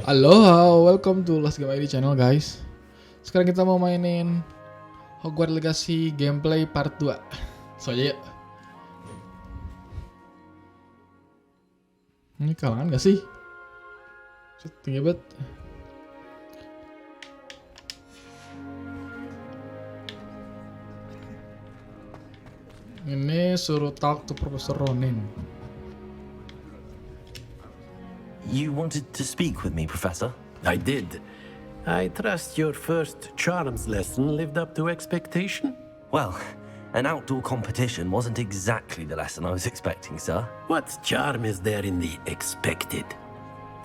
Halo, welcome to Last Game ID channel guys. Sekarang kita mau mainin Hogwarts Legacy gameplay part 2. So aja yuk. Ini kalangan gak sih? Tinggi banget. Ini suruh talk to Professor Ronin. You wanted to speak with me, Professor? I did. I trust your first charms lesson lived up to expectation? Well, an outdoor competition wasn't exactly the lesson I was expecting, sir. What charm is there in the expected?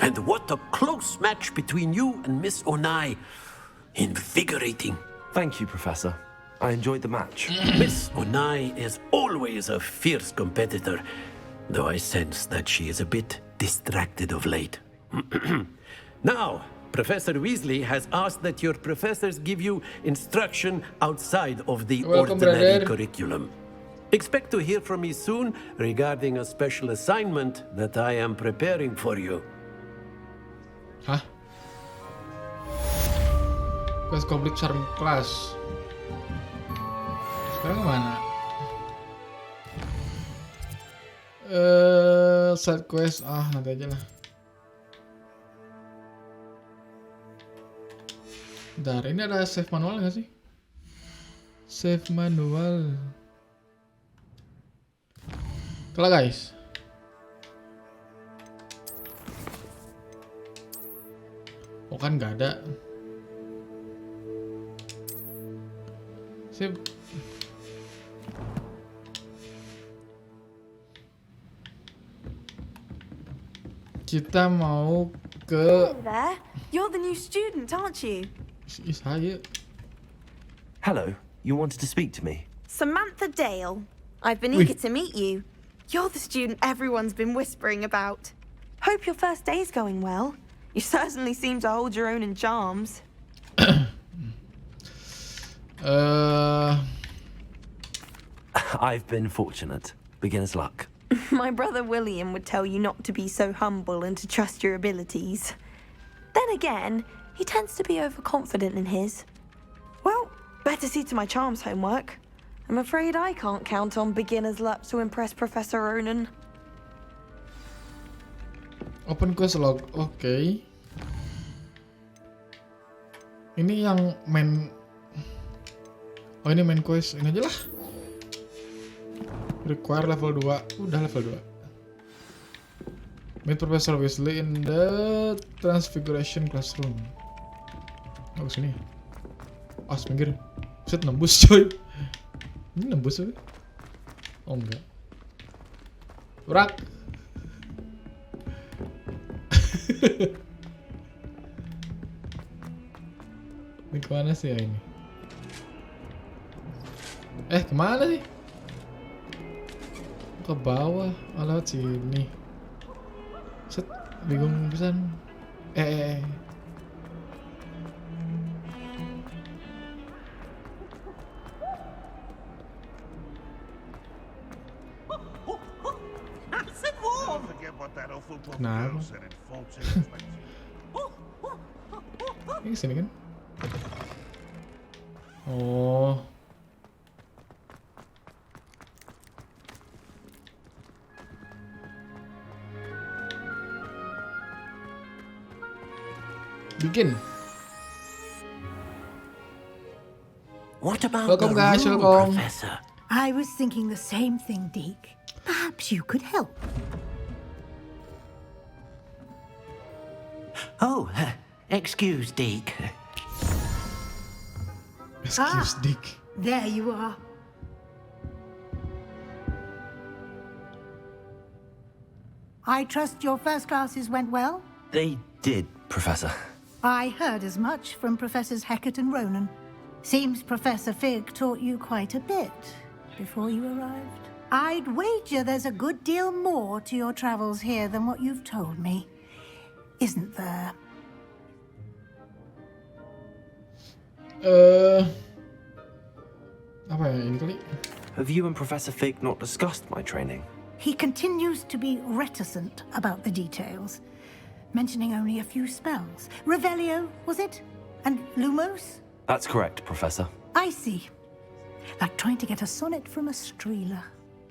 And what a close match between you and Miss Onai. Invigorating. Thank you, Professor. I enjoyed the match. Miss Onai is always a fierce competitor, though I sense that she is a bit distracted of late. Now, Professor Weasley has asked that your professors give you instruction outside of the ordinary curriculum. Expect to hear from me soon regarding a special assignment that I am preparing for you. Hah? Quest complete charm class. Sekarang kemana? Side quest, nanti aja lah. Bentar, ini ada save manual nggak sih? Save manual. Kalau guys. Oh kan nggak ada. Save. Kita mau ke. There, you're the new student, aren't you? Saya. Hello, you wanted to speak to me? Samantha Dale. I've been eager to meet you. You're the student everyone's been whispering about. Hope your first day's going well. You certainly seem to hold your own in charms. I've been fortunate. Beginner's luck. My brother William would tell you not to be so humble and to trust your abilities. Then again, he tends to be overconfident in his. Well, better see to my charms homework. I'm afraid I can't count on beginner's luck to impress Professor Ronan. Open quest log, oke. Ini yang main. Oh ini main quest, ini aja lah. Require level 2, udah level 2. Meet Professor Weasley in the Transfiguration Classroom. Oh sini. Minggir. Set nembus coy. Ini nembus coy. Oh enggak. Urak. Ini kemana sih ya ini? Kemana sih? Ke bawah, lewat sini. Set, bingung pisan. Kenapa? Ini kesini kan? Oh. Begin. What about Welcome the guys, room, welcome. Professor? I was thinking the same thing, Deke. Perhaps you could help. Oh, excuse, Deke. Excuse Dick. There you are. I trust your first classes went well? They did, Professor. I heard as much from Professors Hecat and Ronan. Seems Professor Fig taught you quite a bit before you arrived. I'd wager there's a good deal more to your travels here than what you've told me. Isn't there? Apa ya ini kali? Have you and Professor Fig not discussed my training? He continues to be reticent about the details. mentioning only a few spells. Revelio, was it? And Lumos? That's correct, Professor. I see. Like trying to get a sonnet from a streeler.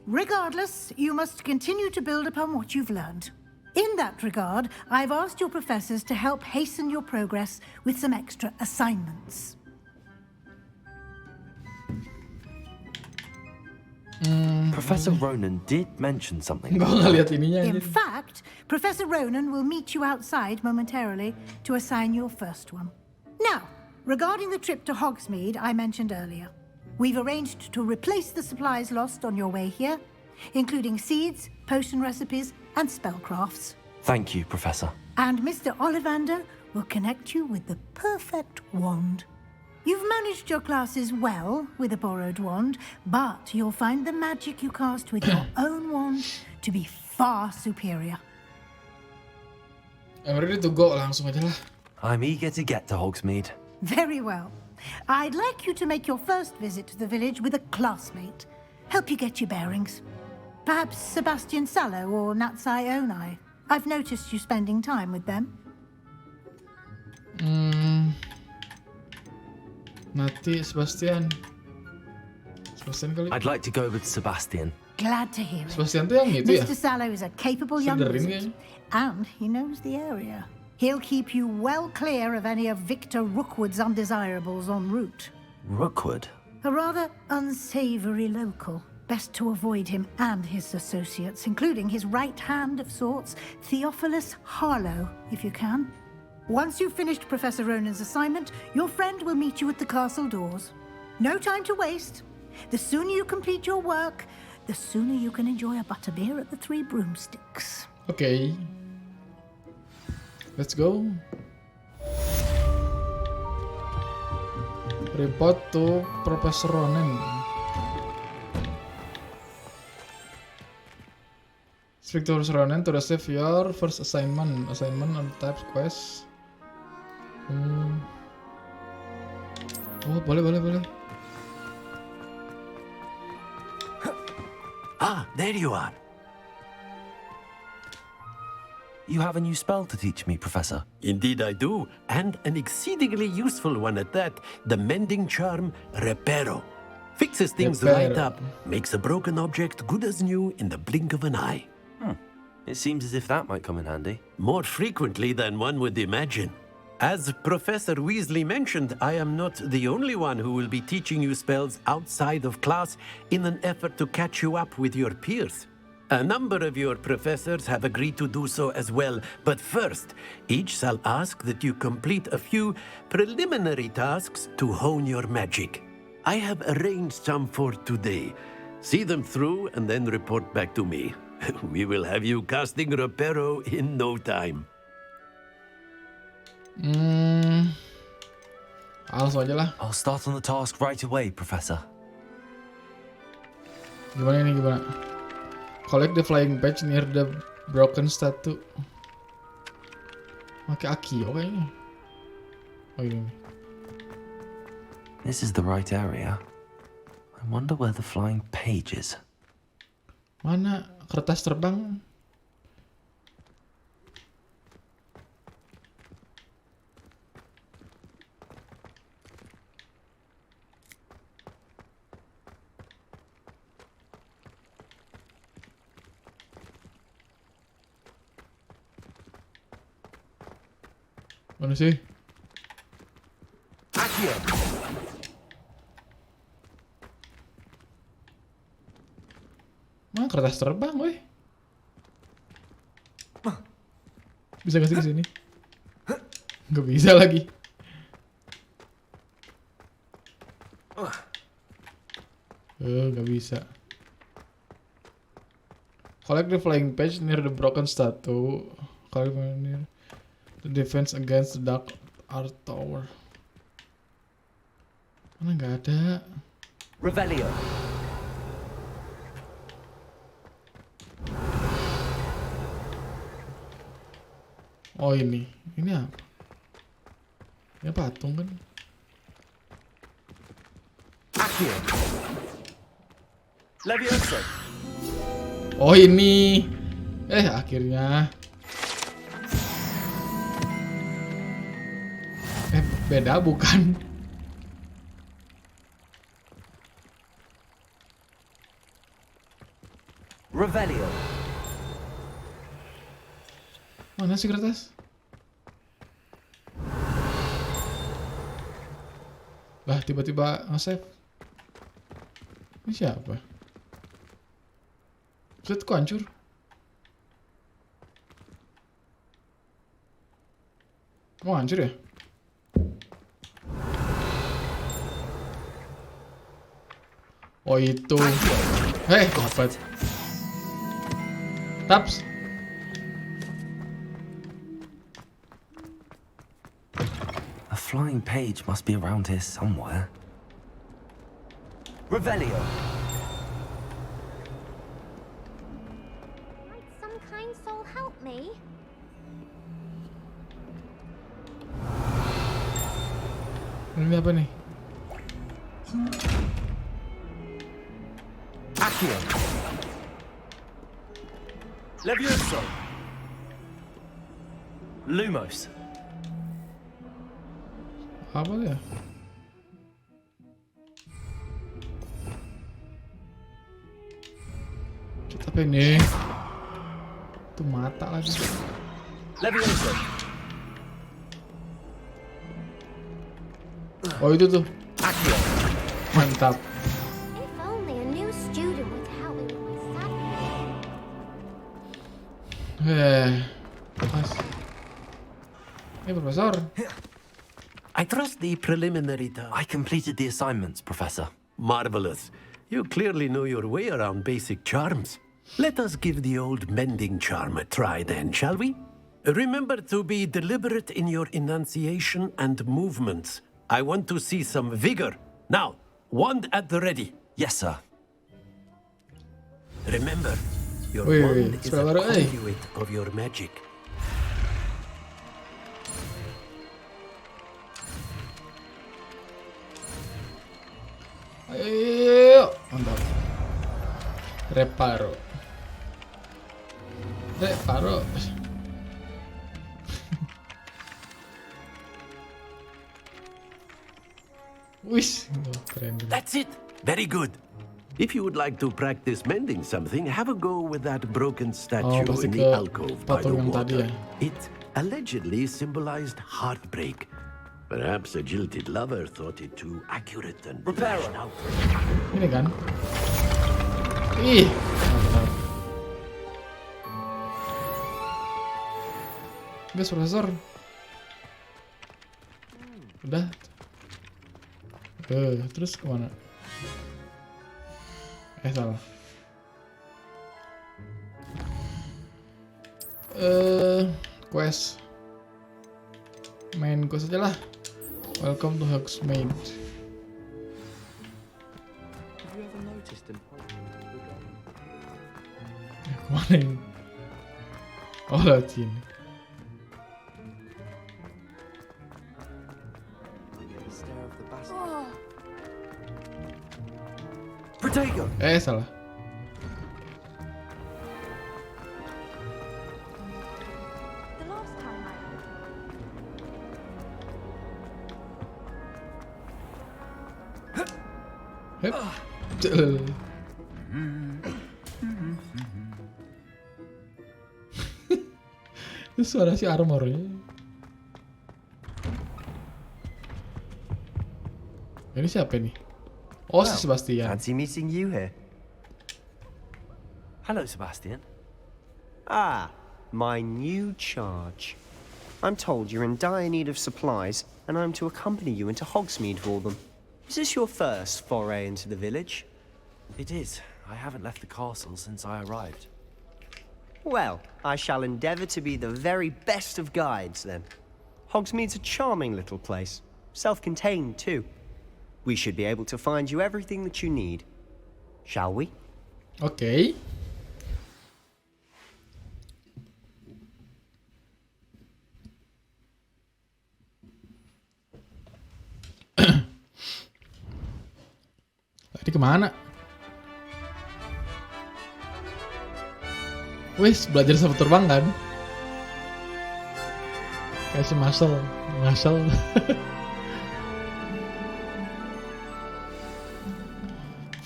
Regardless, you must continue to build upon what you've learned. In that regard, I've asked your professors to help hasten your progress with some extra assignments. Professor Ronan did mention something. Gua nggak lihat ininya In anjir. fact, Professor Ronan will meet you outside momentarily to assign your first one. Now, regarding the trip to Hogsmeade I mentioned earlier, we've arranged to replace the supplies lost on your way here, including seeds, potion recipes, and spellcrafts. Thank you, Professor. And Mr. Ollivander will connect you with the perfect wand. You've managed your classes well with a borrowed wand, but you'll find the magic you cast with your own wand to be far superior. I'm ready to go, langsung aja lah. I'm eager to get to Hogsmeade. Very well. I'd like you to make your first visit to the village with a classmate. Help you get your bearings. Perhaps Sebastian Sallow or Natsai Onai. I've noticed you spending time with them. Nanti Sebastian kali. I'd like to go with Sebastian. Glad to hear it. Sebastian tuh yang itu ya? Mr. Sallow is a capable young Sederin wizard, kayaknya. and he knows the area. He'll keep you well clear of any of Victor Rookwood's undesirables en route. Rookwood? A rather unsavory local. Best to avoid him and his associates, including his right hand of sorts, Theophilus Harlow, if you can. Once you've finished Professor Ronan's assignment, your friend will meet you at the castle doors. No time to waste. The sooner you complete your work, the sooner you can enjoy a butterbeer at the Three Broomsticks. Okay. Let's go. Report to Professor Ronan. Speak to Professor Ronan to receive your first assignment. Assignment on type quest. Oh, boleh. Ah, there you are. You have a new spell to teach me, Professor. Indeed I do, and an exceedingly useful one at that. The mending charm, Reparo. Fixes things right Reparo. up, makes a broken object good as new in the blink of an eye. It seems as if that might come in handy. More frequently than one would imagine. As Professor Weasley mentioned, I am not the only one who will be teaching you spells outside of class in an effort to catch you up with your peers. A number of your professors have agreed to do so as well, but first, each shall ask that you complete a few preliminary tasks to hone your magic. I have arranged some for today. See them through and then report back to me. We will have you casting Reparo in no time. Langsung aja lah. I'll start on the task right away, Professor. Gimana ini gimana? Collect the flying patch near the broken statue. Pakai aki, oke ini. Oh ini. This is the right area. I wonder where the flying page is. Mana kertas terbang? Mana sih? Mana kertas terbang, weh? Bisa gak sih kesini? Gak bisa lagi. Gak bisa. Collect the flying page near the broken statue. Collect near the defense against the dark art tower. Mana nggak ada? Revelio. Oh ini apa? Ini patung kan? Leviosa. Oh ini. Akhirnya. Beda bukan? Revelio. Mana sih kertas? Lah tiba-tiba nge-save. Ini siapa? Set kok hancur? Oh hancur ya? Oh itu. Hei, dapat. Taps. A flying page must be around here somewhere. Revelio. Might some kind soul help me? Ini apa nih? Accio. Levioso. Lumos. Apa ya? Kita apa ini? Itu mata lagi. Levioso. Oh itu tuh. Accio. Mantap. If only a new student would help me with my Pas. Ini profesor. I trust the preliminary task. I completed the assignments, Professor. Marvelous. You clearly know your way around basic charms. Let us give the old mending charm a try then, shall we? Remember to be deliberate in your enunciation and movements. I want to see some vigor. Now, wand at the ready. Yes, sir. Remember, your Wait, wand is a sebentar, conduit of your magic. Ayo, mantap. Reparo. Wis, keren. That's it. Very good. If you would like to practice mending something, have a go with that broken statue pasti in ke the alcove by the patung yang tadi water. ya. It allegedly symbolized heartbreak. Perhaps a jilted lover thought it too accurate and lashed out. Ini kan? Ih, mantap. Guys, profesor. Udah. Terus kemana? Salah. Quest. Main quest aja lah. Welcome to Hogsmeade. Kemana ini? Oh, lewat sini. Protego. Salah. The last time Hep. Cel. Itu suara si armornya. Ini siapa nih? Oh, si Sebastian. Fancy meeting you here. Hello, Sebastian. Ah, my new charge. I'm told you're in dire need of supplies, and I'm to accompany you into Hogsmeade for them. Is this your first foray into the village? It is. I haven't left the castle since I arrived. Well, I shall endeavour to be the very best of guides, then. Hogsmeade's a charming little place. Self-contained, too. We should be able to find you everything that you need. Shall we? Oke. Tadi kemana? Wis, belajar sama terbang kan? Kayak si Marcel.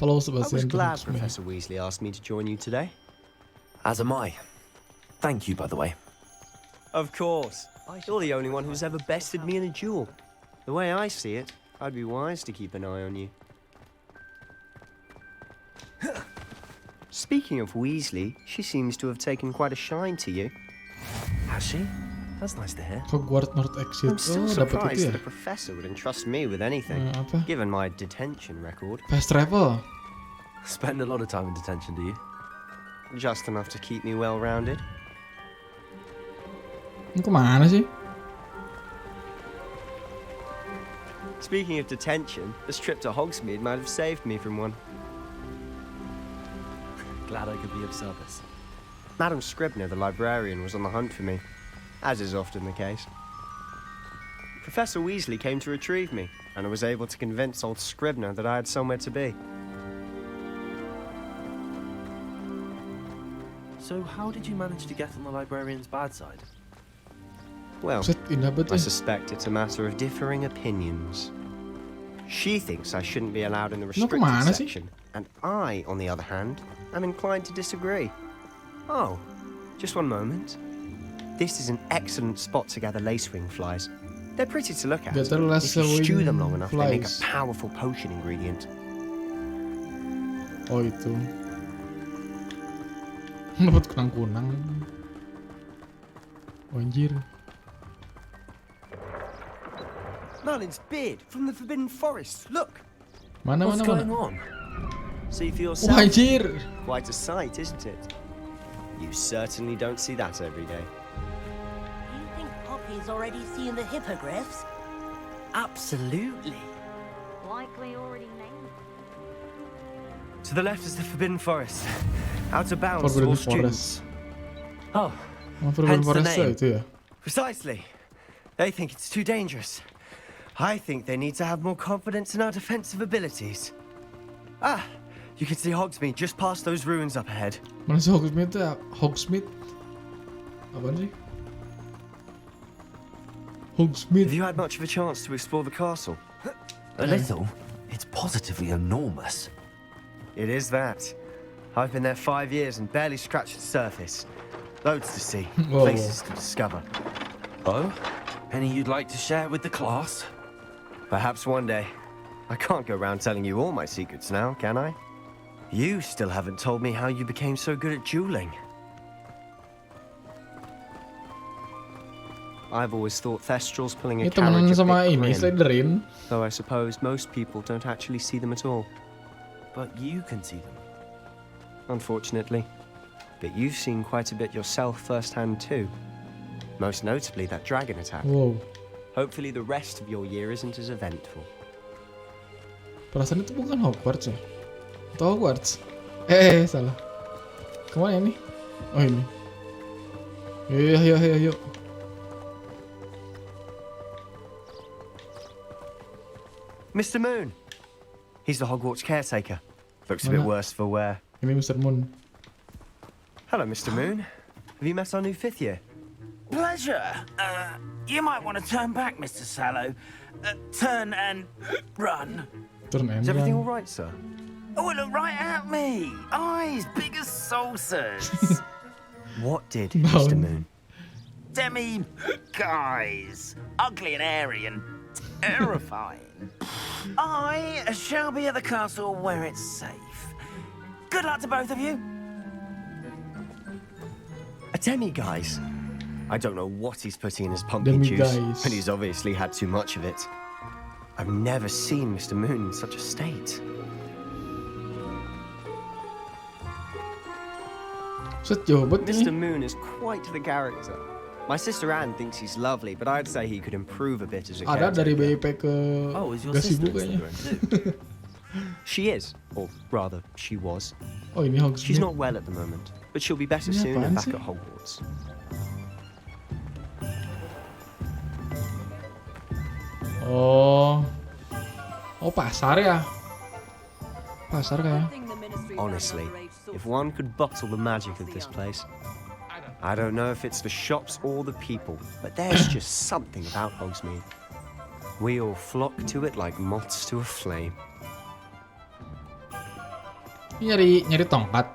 Follow I was Sebastian to glad Hogsmeade. Professor Weasley asked me to join you today. As am I. Thank you, by the way. Of course. You're the only one who's ever bested me in a duel. The way I see it, I'd be wise to keep an eye on you. Speaking of Weasley, she seems to have taken quite a shine to you. Has she? That's nice to hear. Hogwarts North Exit. I'm still Oh, dapat itu surprised ya. that a professor would entrust me with anything, Apa? given my detention record. Fast travel. Spend a lot of time in detention, do you? Just enough to keep me well-rounded. Ini kemana sih? Speaking of detention, this trip to Hogsmeade might have saved me from one. Glad I could be of service. Madam Scribner, the librarian, was on the hunt for me, as is often the case. Professor Weasley came to retrieve me, and I was able to convince old Scribner that I had somewhere to be. So how did you manage to get on the librarian's bad side? Well, Set indah I betul. suspect it's a matter of differing opinions. She thinks I shouldn't be allowed in the Lo restricted kemana sih? section, and I, on the other hand, am inclined to disagree. Oh, just one moment. This is an excellent spot to gather lacewing flies. They're pretty to look at. Gather If you stew lacewing them long enough, they make a flies. powerful potion ingredient. Oh itu. Dapat kunang-kunang. Oh, anjir. Merlin's beard from the Forbidden Forest. Look, Mana What's mana going mana. on? see for Oh yourself. anjir. Quite a sight, isn't it? You certainly don't see that every day. You think Poppy's already seen the hippogriffs? Absolutely. Likely already named. To the left is the Forbidden Forest. Out of bounds to Forbidden all students. Oh, Oh, Forbidden Hence the Forest name. itu ya. Precisely. They think it's too dangerous. I think they need to have more confidence in our defensive abilities. Ah, you can see Hogsmeade just past those ruins up ahead. Mana sih Hogsmeade ya? Hogsmeade. Apaan sih? Have Hogsmeade. you had much of a chance to explore the castle? a little. It's positively enormous. It is that. I've been there 5 years and barely scratched the surface. Loads to see, Whoa. places to discover. Oh? Any you'd like to share with the class? Perhaps one day. I can't go around telling you all my secrets now, can I? You still haven't told me how you became so good at dueling. I've always thought Thestrals pulling a Ini temenan carriage a sama bit ini grim, Slytherin. though I suppose most people don't actually see them at all, But you can see them. unfortunately. But you've seen quite a bit yourself firsthand too. Most notably that dragon attack. Wow. Hopefully the rest of your year isn't as eventful. Perasaan itu bukan Hogwarts ya? Atau Hogwarts? Salah. Kemana ini? Oh ini. Yuk. Mr. Moon! He's the Hogwarts caretaker. Looks a bit Mana? worse for wear. Ini Mr. Moon. Hello, Mr. Moon. Have you met our new 5th year? Pleasure. You might want to turn back, Mr. Sallow. Turn and run. Turn and Is everything all run. right, sir? Oh, look right at me. Eyes big as saucers. What did, No. Mr. Moon? Demi guys. Ugly and airy and terrifying. I shall be at the castle where it's safe. Good luck to both of you. A demi-guise? I don't know what he's putting in his pumpkin juice, Demi-guise. but he's obviously had too much of it. I've never seen Mr. Moon in such a state. Set jauh banget Mr. ini. Moon is quite the character. My sister Anne thinks he's lovely, but I'd say he could improve a bit as a Ada dari caretaker. BIP ke Oh, is your Gas sister Ibu in kayaknya. Slytherin too? She is, or rather, she was. Oh ini Hogsmeade. She's not well at the moment, but she'll be better Ini soon apaan and back sih? at Hogwarts. Oh pasar ya? Pasar kayak. Honestly, if one could bottle the magic of this place, I don't know if it's the shops or the people, but there's just something about Hogsmeade. We all flock to it like moths to a flame. Ini nyari tongkat.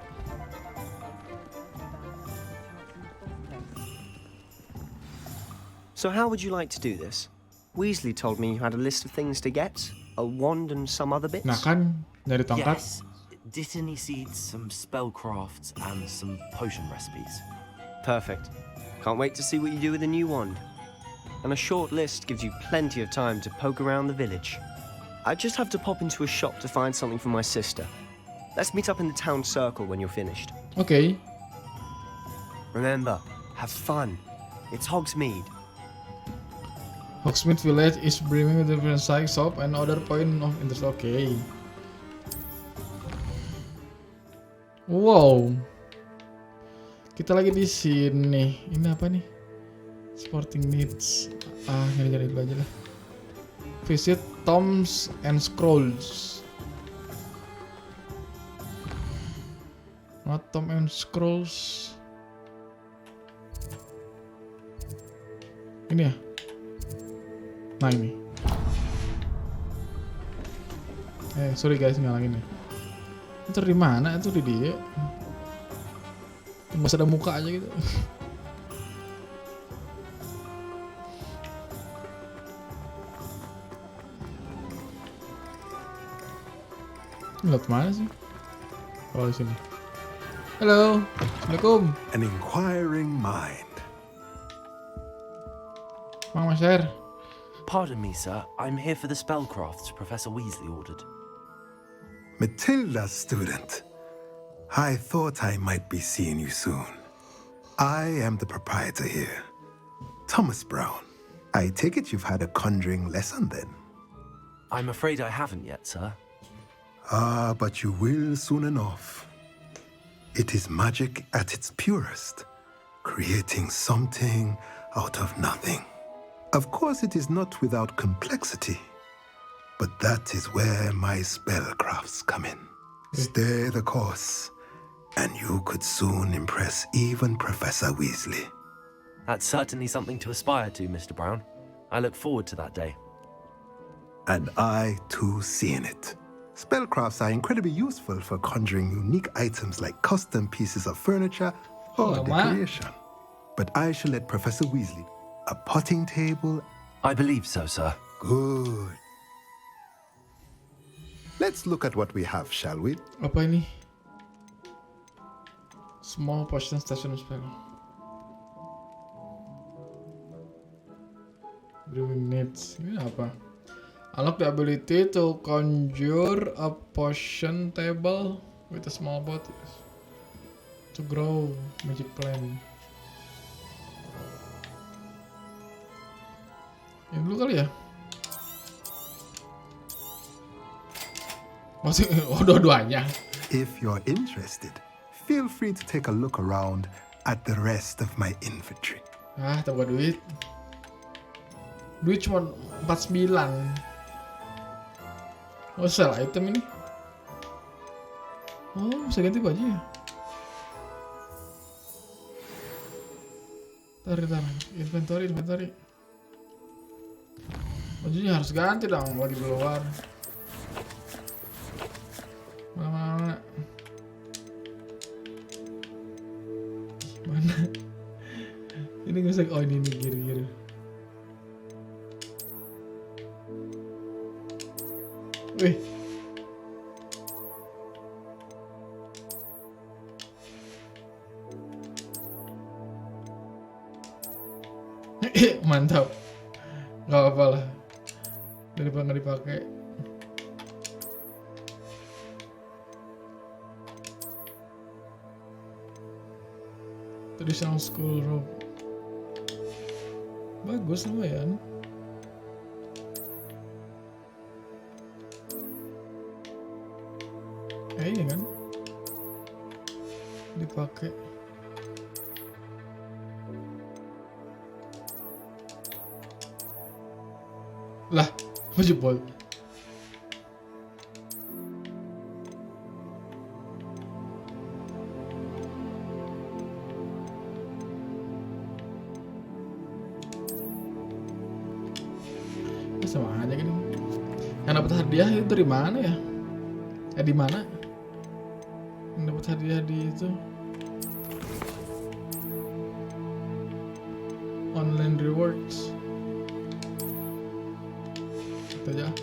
So how would you like to do this? Weasley told me you had a list of things to get. A wand and some other bits. Nah kan, nyari tongkat. Yes, Dittany seeds, some spellcrafts, and some potion recipes. Perfect. Can't wait to see what you do with the new wand. And a short list gives you plenty of time to poke around the village. I just have to pop into a shop to find something for my sister. Let's meet up in the town circle when you're finished. Oke. Remember, have fun. It's Hogsmeade. Hogsmeade Village is brimming with different size shop and other point of interest. Oke. Wow. Kita lagi di sini. Ini apa nih? Sporting needs. Nyari-nyari dulu aja lah. Visit Tomes and Scrolls. Not Tom and Scrolls. Ini ya? Nah ini. Sorry guys, ngalangin ya. Itu di mana? Itu di dia. Masih ada muka aja gitu. Lihat mana sih? Oh di sini. Halo, assalamualaikum. An inquiring mind. Mang Maser. Pardon me, sir. I'm here for the spellcrafts Professor Weasley ordered. Matilda's student. I thought I might be seeing you soon. I am the proprietor here, Thomas Brown. I take it you've had a conjuring lesson then? I'm afraid I haven't yet, sir. But you will soon enough. It is magic at its purest, creating something out of nothing. Of course, it is not without complexity, but that is where my spellcrafts come in. Stay the course, and you could soon impress even Professor Weasley. That's certainly something to aspire to, Mr. Brown. I look forward to that day. And I, too, see in it. Spellcrafts are incredibly useful for conjuring unique items like custom pieces of furniture or decoration. But I shall let Professor Weasley. A potting table? I believe so, sir. Good. Let's look at what we have, shall we? Apa ini? Small potion station spell. Brewing needs. Ini apa? Unlock the ability to conjure a potion table with a small bottle to grow magic plant. Yang dulu kali ya? Maksudnya, dua-duanya. If you're interested, feel free to take a look around at the rest of my inventory. Tambah duit. Duit cuma 49. Oh, sell item ini. Oh, bisa ganti baju ya? Bentar. Inventory. Bajunya harus ganti dong, lagi keluar. Mana? Ini nggak usah. Oh ini gir. Wih. Mantap. Gak apa-apa lah. Daripada nggak dipakai. Traditional school robe. Bagus lumayan. Ini kan dipakai. Lah, jebol. Sama aja kan. Yang dapat hadiah itu dari mana ya? Di mana? dapat hadiah di itu online rewards. Kita aja.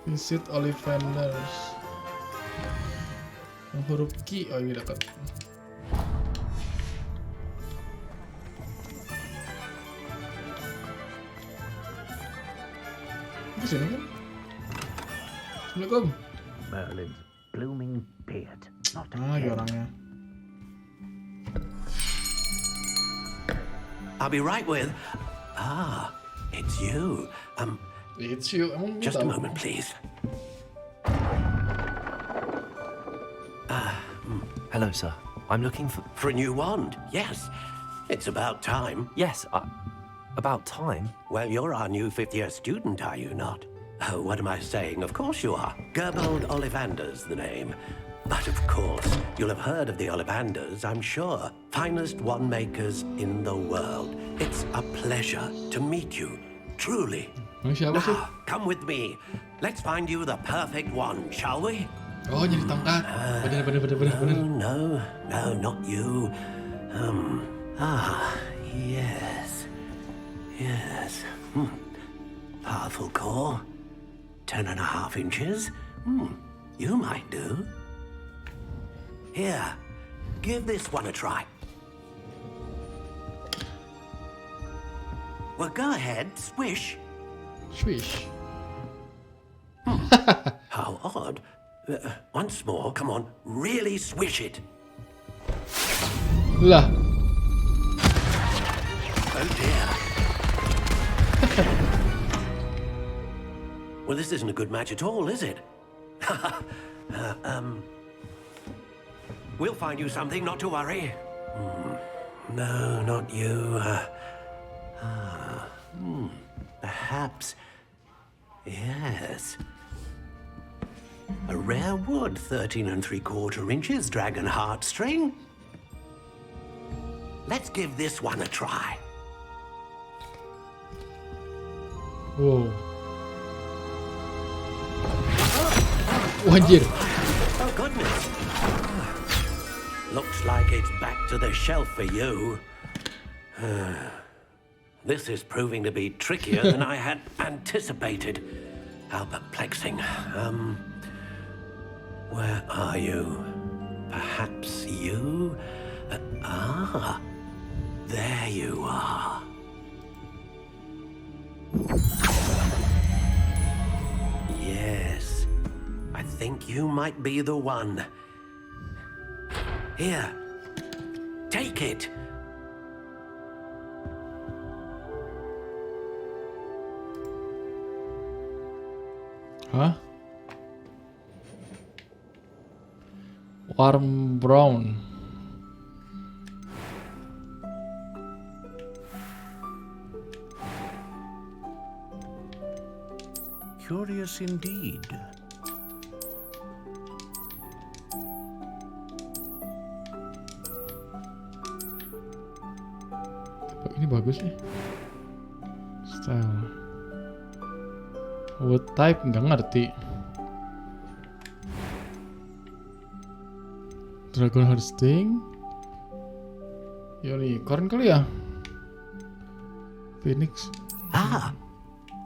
Visit Ollivanders. Yang huruf Q, oh ini dekat. Di sini kan? Assalamualaikum. Merlin's blooming beard. Not Ah, ya orangnya. I'll be right with. It's you. It's you. Emang Just a tahu? moment, please. Hello, sir. I'm looking For a new wand, yes. It's about time. Yes, about time. Well, you're our new fifth-year student, are you not? Oh, what am I saying? Of course you are. Gerbold Ollivander's the name. But of course, you'll have heard of the Ollivanders, I'm sure. Finest wand makers in the world. It's a pleasure to meet you, truly. Siapa sih? Now, come with me. Let's find you the perfect wand, shall we? Oh, jadi tongkat. Bener. No, not you. Yes. Powerful core. 10.5 inches. You might do. Here, give this one a try. Well, go ahead, swish. Swish. How odd. Once more, come on, really swish it. Lah. Oh dear. Well, this isn't a good match at all, is it? We'll find you something, not to worry. No, not you. Perhaps. Yes. A rare wood, 13 3/4 inches, dragon heartstring. Let's give this one a try. Wow. Anjir. Oh, goodness. Looks like it's back to the shelf for you. This is proving to be trickier than I had anticipated. How perplexing. Where are you? Perhaps you? There you are. Yes, I think you might be the one. Here, take it. Hah? Warm brown. Curious indeed. Ini bagus nih. Style. Wood type nggak ngerti. Dragon Heartsting. Unicorn kali ya. Phoenix.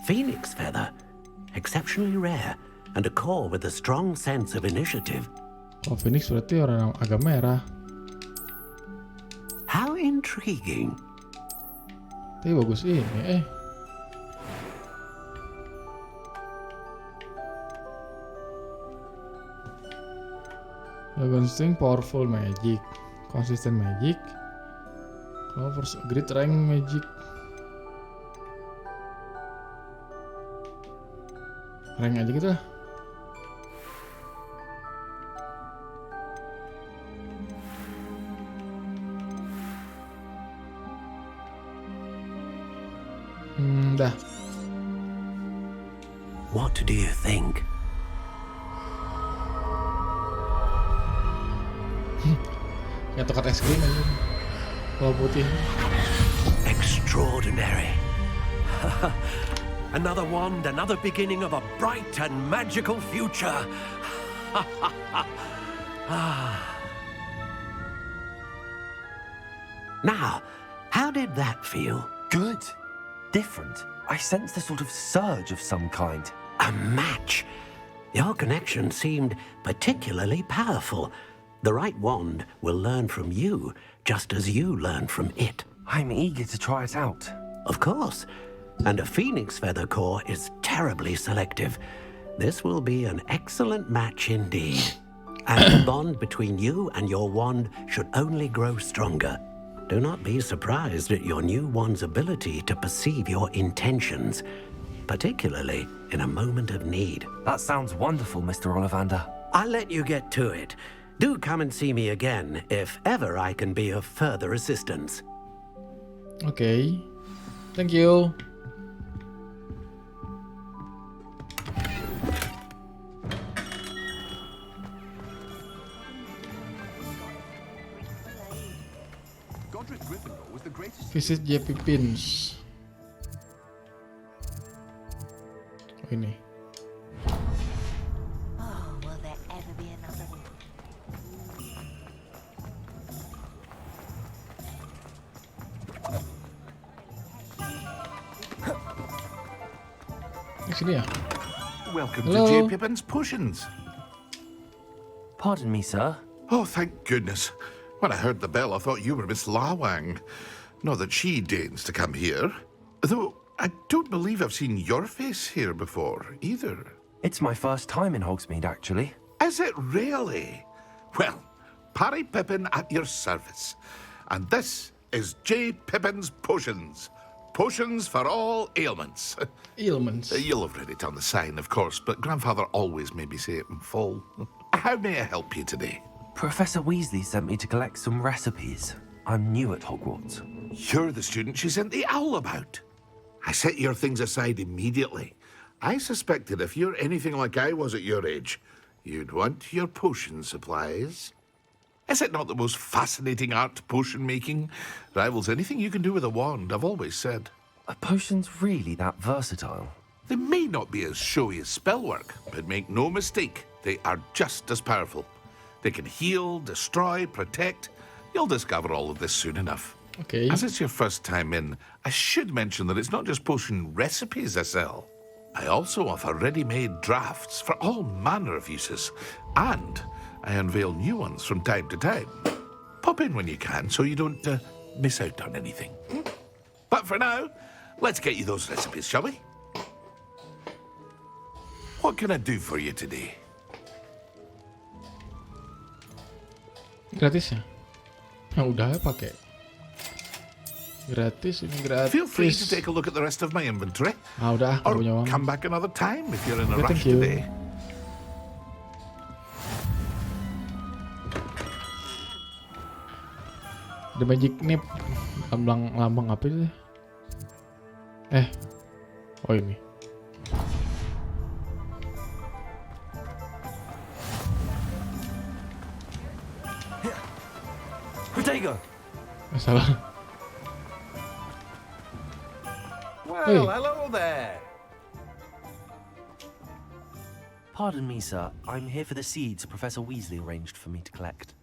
Phoenix feather. Exceptionally rare, and a core with a strong sense of initiative. Oh, Phoenix berarti orang agak merah. How intriguing. Tapi bagus ini. Dragon Sting, powerful magic, consistent magic, covers great rank magic. Rank aja gitu lah. Dah. What do you think? Kayak tokat es krim aja. Kalau putih. Extraordinary. Another wand, another beginning of a bright and magical future. Now, how did that feel? Good. Different. I sensed a sort of surge of some kind. A match. Your connection seemed particularly powerful. The right wand will learn from you, just as you learn from it. I'm eager to try it out. Of course. And a phoenix feather core is terribly selective. This will be an excellent match indeed. And the bond between you and your wand should only grow stronger. Do not be surprised at your new wand's ability to perceive your intentions, particularly in a moment of need. That sounds wonderful, Mr. Ollivander. I'll let you get to it. Do come and see me again if ever I can be of further assistance. Okay. Thank you. Visit JP Pins. Oh, ini. Oh, will there ever be another one? Di sini ya? Welcome Hello. to J. Pippin's Potions. Pardon me, sir. Oh, thank goodness. When I heard the bell, I thought you were Miss Lawang. Not that she deigns to come here. Though, I don't believe I've seen your face here before, either. It's my first time in Hogsmeade, actually. Is it really? Well, Parry Pippin at your service. And this is J. Pippin's Potions. Potions for all ailments. Ailments. You'll have read it on the sign, of course, but Grandfather always made me say it in full. How may I help you today? Professor Weasley sent me to collect some recipes. I'm new at Hogwarts. You're the student she sent the owl about. I set your things aside immediately. I suspected if you're anything like I was at your age, you'd want your potion supplies. Is it not the most fascinating art, potion making? Rivals anything you can do with a wand, I've always said. Are potions really that versatile? They may not be as showy as spellwork, but make no mistake, they are just as powerful. They can heal, destroy, protect. You'll discover all of this soon enough. Okay. As it's your first time in, I should mention that it's not just potion recipes I sell. I also offer ready-made drafts for all manner of uses, and I unveil new ones from time to time. Pop in when you can so you don't miss out on anything. But for now, let's get you those recipes, shall we? What can I do for you today? Gratis ya? Nah, udah ya pakai. Gratis, ini gratis. Feel free to take a look at the rest of my inventory. Ah, udah, Or punya uang. come back another time if you're in a Yeah, rush thank you. today. The magic nip. Lambang apa itu? Oh ini. Protego! Salah. Well, Hey. hello there. Pardon me, sir. I'm here for the seeds Professor Weasley arranged for me to collect.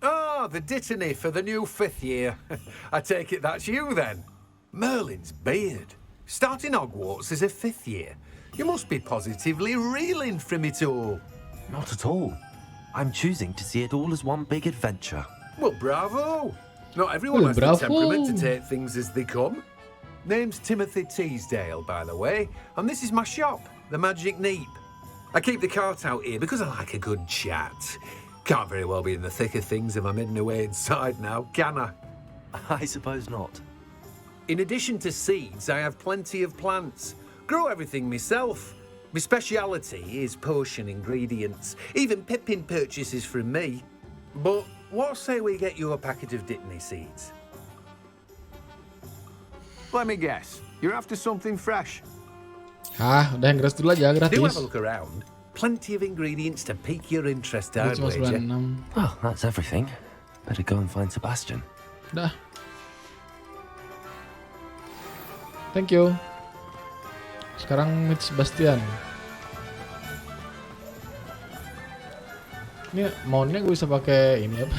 Oh, the dittany for the new 5th year. I take it that's you then. Merlin's beard. Starting Hogwarts as a 5th year. You must be positively reeling from it all. Not at all. I'm choosing to see it all as one big adventure. Well, bravo. Not everyone Well, has bravo. the temperament to take things as they come. Name's Timothy Teasdale, by the way, and this is my shop, the Magic Neep. I keep the cart out here because I like a good chat. Can't very well be in the thick of things if I'm hidden away inside now, can I? I suppose not. In addition to seeds, I have plenty of plants. Grow everything myself. My speciality is potion ingredients. Even Pippin purchases from me. But what say we get you a packet of Dittany seeds? Let me guess. You're after something fresh. Udah yang gratis dulu aja, Do have gratis. a look around. Plenty of ingredients to pique your interest, Ini I'd cuma wager. 96. Well, that's everything. Better go and find Sebastian. Udah. Thank you. Sekarang Mitch Sebastian. Ini mountnya gue bisa pakai ini apa?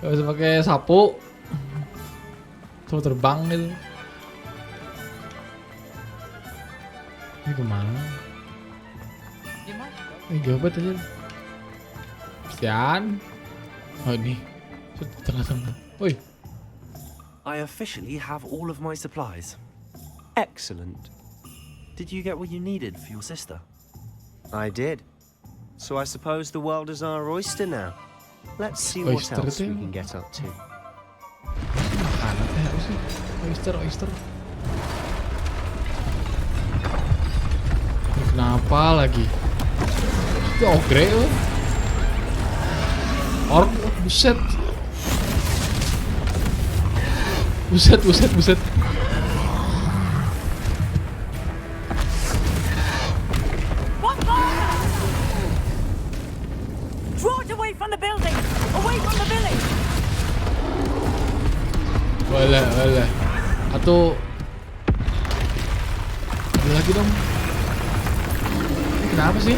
Gue bisa pakai sapu. Terus terbang gitu. Ini kemana? Ini jawab aja. Sebastian. Oh ini. Tengah-tengah. Woi. I officially have all of my supplies. Excellent. Did you get what you needed for your sister? I did. So I suppose the world is our oyster now. Let's see what Oyster else we itu? can get up to. Makanan apa sih? Oyster. Ini kenapa lagi? Itu ogre loh. Ork, buset. Buset. Draw it away from the building! Away from the village! Boleh. Atau ada lagi dong. Ini kenapa sih?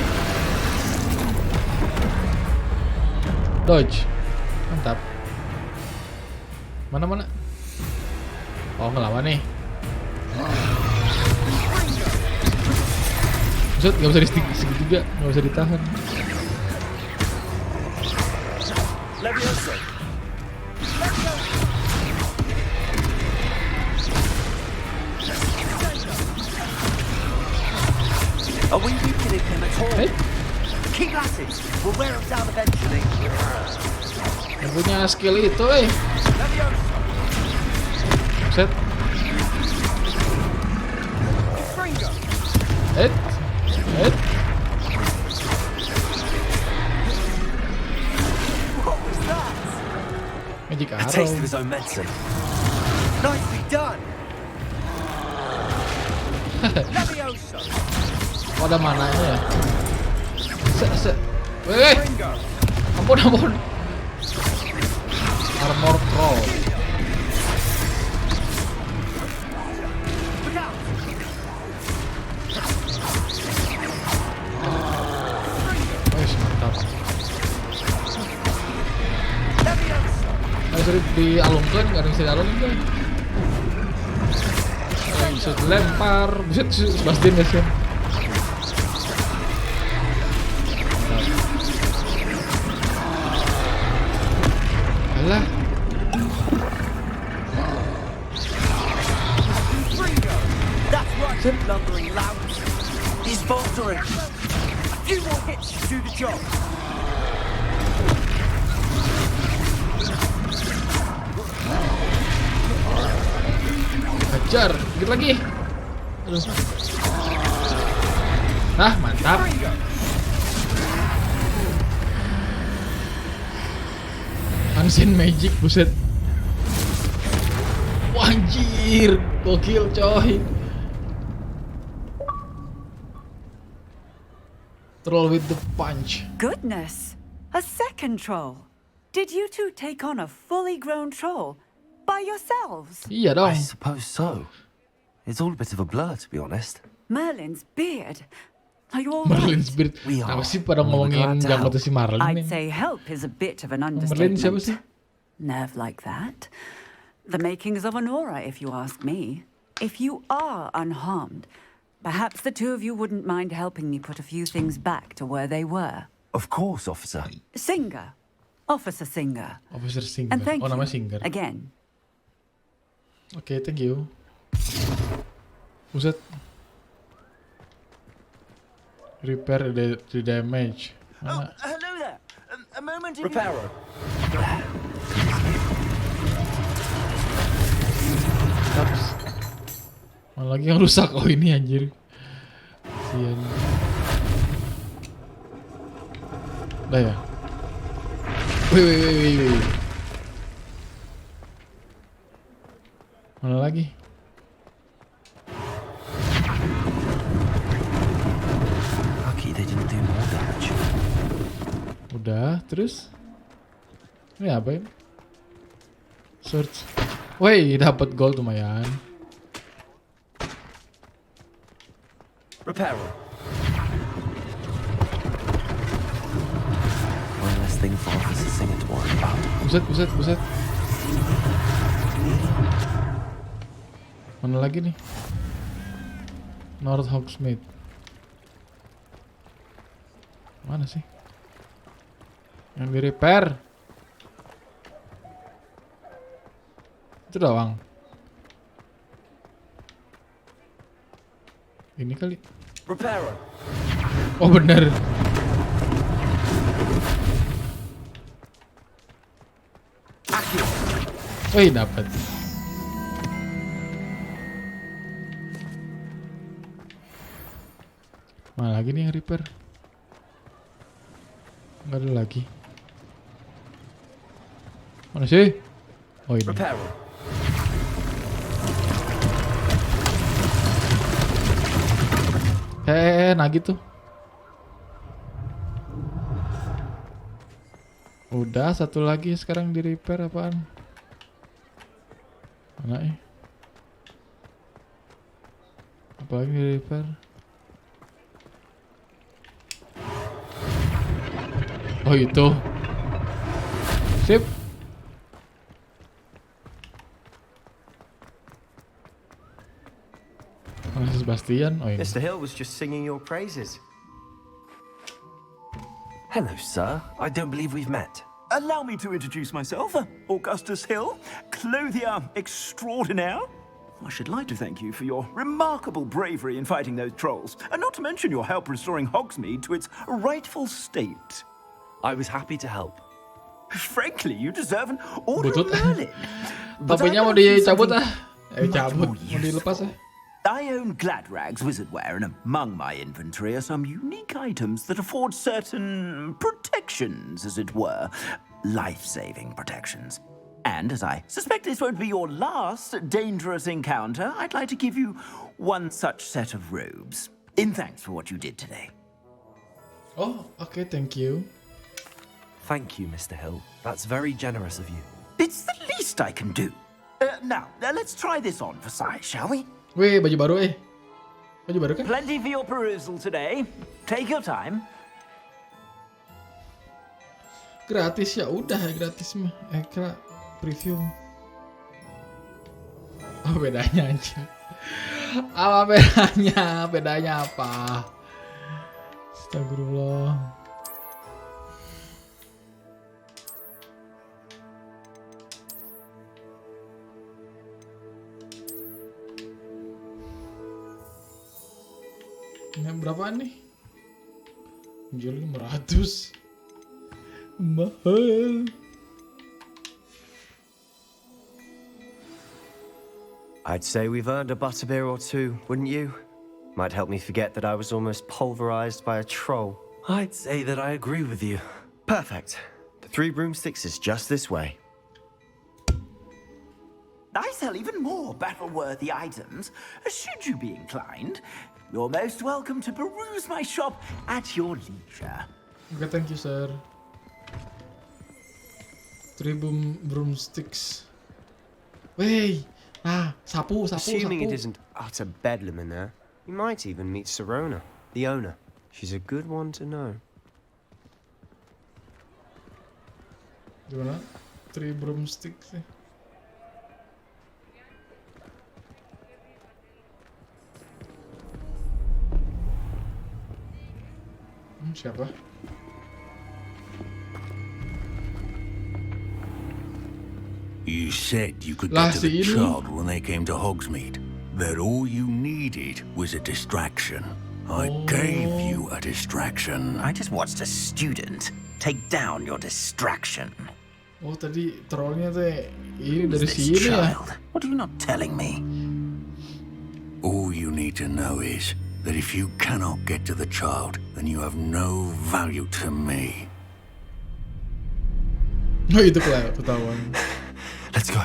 Dodge. Mantap. Mana? Oh, ngelawan nih. Buset, gak bisa segitiga, gak bisa ditahan. Are we weakening him at all? Hey? Keep at it. We'll wear him down eventually. Yang punya skill itu, Buset. Hit. Magic A arrow. taste of his own medicine. Nicely done. Leviosa. Oh, ada mananya ya? Se. Weh. Ampun. Armor troll. Mantap. Bisa dialungkan, nggak ada yang bisa dialungkan. Bisa dilempar. Buset, Sebastian guys ya. Alah. That's right, blundering loud. He's faltering. A few more hits should do the job. Hajar, dikit lagi. Aduh. Ah, mantap. Unseen magic, buset. Wah, anjir, gokil coy. Troll with the punch. Goodness, a second troll. Did you two take on a fully grown troll by yourselves? Iya dong. I suppose so. It's all a bit of a blur, to be honest. Merlin's beard. Are you all right? Merlin's beard. Kenapa sih pada ngomongin jangkauan si Merlin I'd nih? say help is a bit of an Merlin siapa understatement. sih? Nerve like that. The makings of an aura, if you ask me. If you are unharmed, perhaps the two of you wouldn't mind helping me put a few things back to where they were. Of course, officer. Singer. Officer Singer. Officer Singer. And thank Oh, you namanya Singer. again. Oke, thank you. Buset. Repair the damage. Mana? Hello there. A moment if Repairer. Mana lagi yang rusak? Oh, ini anjir. Kasian. Udah ya? Wih. Mana lagi? Lucky they didn't do more damage. Udah, terus? Ini apa ini? Search. Woi, dapat gold lumayan. Repair. One less thing for Officer Singer to worry about. Buset. Mana lagi nih? North Hogsmeade. Mana sih? Yang di repair. Itu doang. Ini kali. Repair. Oh bener. Wih dapat. Mana lagi nih yang repair? Nggak ada lagi. Mana sih? Oh ini. Nah gitu. Udah satu lagi sekarang di repair apaan? Mana ya? Apalagi di repair? Oh itu. Sip. Sebastian. Oh ini. Mr. Hill was just singing your praises. Hello, sir. I don't believe we've met. Allow me to introduce myself, Augustus Hill, clothier extraordinaire. I should like to thank you for your remarkable bravery in fighting those trolls, and not to mention your help restoring Hogsmeade to its rightful state. I was happy to help. Frankly, you deserve an order of Merlin. Topenya mau dicabut ah. Cabut. Mau dilepas ah. I own Gladrag's wizardware, and among my inventory are some unique items that afford certain protections, as it were. Life-saving protections. And as I suspect this won't be your last dangerous encounter, I'd like to give you one such set of robes, in thanks for what you did today. Oh, okay, thank you. Thank you, Mr. Hill. That's very generous of you. It's the least I can do. Now, let's try this on for size, shall we? Wih, baju baru Baju baru kan? Plenty for your perusal today. Take your time. Gratis ya udah, gratis mah. Preview. Apa bedanya aja? Apa bedanya? Bedanya apa? Astagfirullah. Ini berapaan nih? Jual 500. Mahal. I'd say we've earned a butterbeer or two, wouldn't you? Might help me forget that I was almost pulverized by a troll. I'd say that I agree with you. Perfect. The 3 broomsticks is just this way. I sell even more battle-worthy items. Should you be inclined, you're most welcome to peruse my shop at your leisure. Okay, thank you, sir. 3 broomsticks. Wey, sapu. Assuming it isn't utter bedlam in there, you might even meet Sirona, the owner. She's a good one to know. Gimana? 3 broomsticks sih. Siapa? You said you could get to the child when they came to Hogsmeade. That all you needed was a distraction. I gave you a distraction. I just watched a student take down your distraction. Oh, tadi trollnya teh ini dari sini ya. What are you not telling me? All you need to know is that if you cannot get to the child, then you have no value to me. Oh, itu ketahuan. Let's go.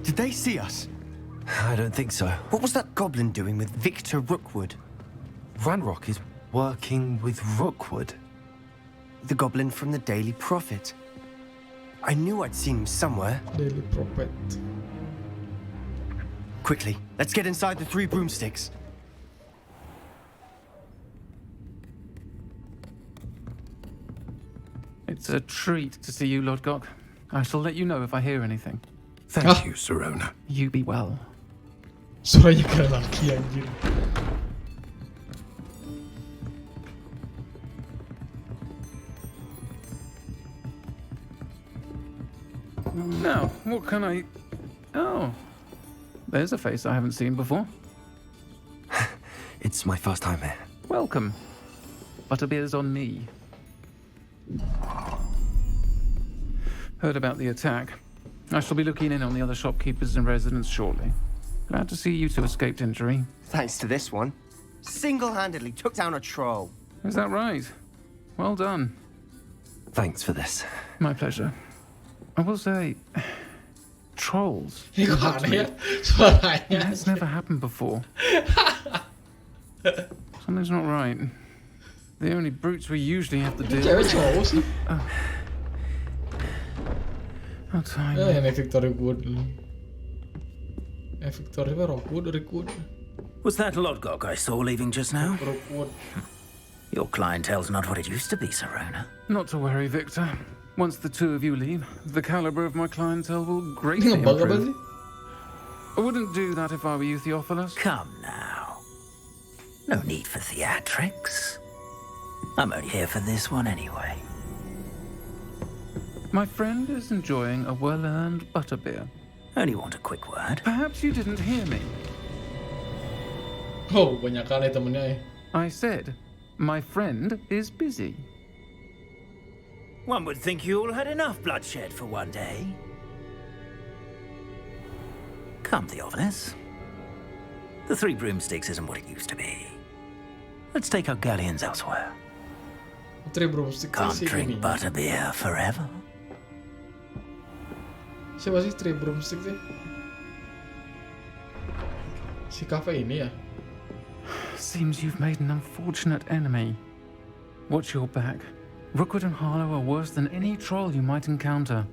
Did they see us? I don't think so. What was that goblin doing with Victor Rookwood? Ranrock is working with Rookwood. The goblin from the Daily Prophet. I knew I'd seen him somewhere. Daily Prophet. Quickly, let's get inside the 3 broomsticks. It's a treat to see you, Lord Gok. I shall let you know if I hear anything. Thank you, Sirona. You be well. Suaranya kayak laki anjir. Now, what can I... Oh, there's a face I haven't seen before. It's my first time here. Welcome. Butterbeer's on me. Heard about the attack. I shall be looking in on the other shopkeepers and residents shortly. Glad to see you two escaped injury. Thanks to this one. Single-handedly took down a troll. Is that right? Well done. Thanks for this. My pleasure. I will say, trolls. Gimana ya suaranya? It's never happened before. Something's not right. The only brutes we usually have to deal with. Oh, time. Ya, ini Victory Wood. Victory Rockwood, Rickwood. Was that Lodgok I saw leaving just now? Rockwood. Your clientele's not what it used to be, Sirona. Not to worry, Victor. Once the 2 of you leave, the caliber of my clientele will greatly improve. I wouldn't do that if I were you, Theophilus. Come now. No need for theatrics. I'm only here for this one anyway. My friend is enjoying a well-earned butterbeer. Only want a quick word. Perhaps you didn't hear me. Oh, banyak kali temennya. I said, my friend is busy. One would think you all had enough bloodshed for one day. Come, Theophilus. The 3 broomsticks isn't what it used to be. Let's take our galleons elsewhere. 3 broomsticks. Can't drink butterbeer forever. Siapa sih 3 broomsticks sih? Si cafe ini ya? Seems you've made an unfortunate enemy. Watch your back. Rookwood and Harlow are worse than any troll you might encounter.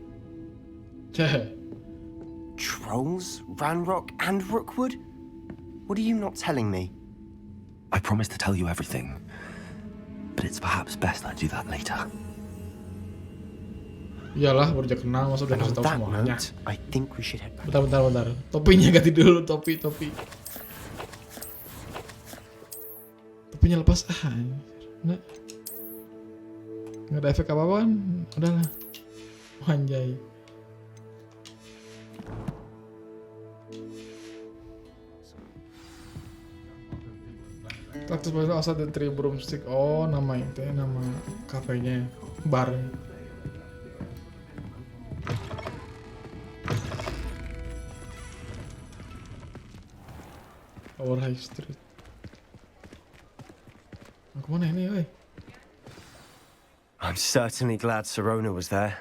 Trolls, Ranrock, and Rookwood? What are you not telling me? I promise to tell you everything, but it's perhaps best I do that later. Iyalah, baru aja kenal, masa udah kasih tau semuanya. I think we should head back. Bentar. Topinya ganti dulu, topi. Topinya lepas Nggak ada efek apa-apa kan? Udahlah. Anjay. Cactus Basil outside the 3 broomstick. Oh, nama itu ya, nama kafenya, bar. Our High Street. Kemana ini, oi? I'm certainly glad Sirona was there.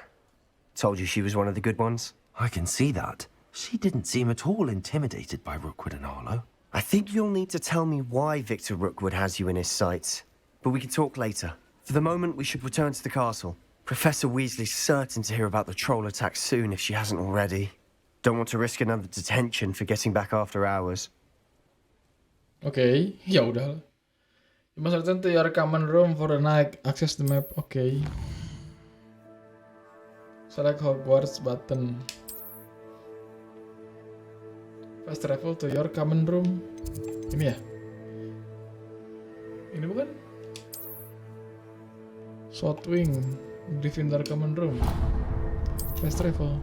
Told you she was one of the good ones. I can see that. She didn't seem at all intimidated by Rookwood and Harlow. I think you'll need to tell me why Victor Rookwood has you in his sights. But we can talk later. For the moment, we should return to the castle. Professor Weasley's certain to hear about the troll attack soon if she hasn't already. Don't want to risk another detention for getting back after hours. Okay, ya udah. You must return to your common room for the night. Access the map. Okay. Select Hogwarts button. Fast travel to your common room. Ini ya? Ini bukan? Southwing, Gryffindor common room. Fast travel.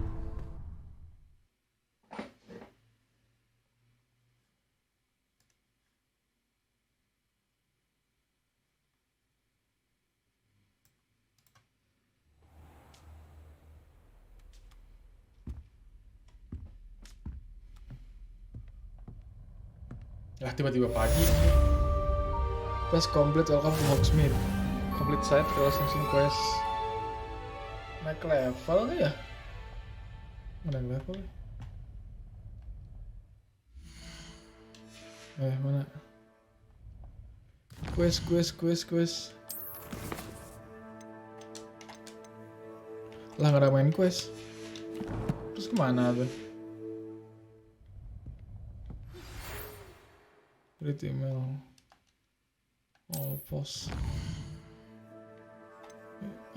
Ya tiba-tiba pagi. Quest complete, welcome to Hogsmeade. Complete site relationship quest. Naik level nggak ya? Mana level? Mana? Quest. Lah nggak ada main quest. Terus kemana tuh? Read email. All post.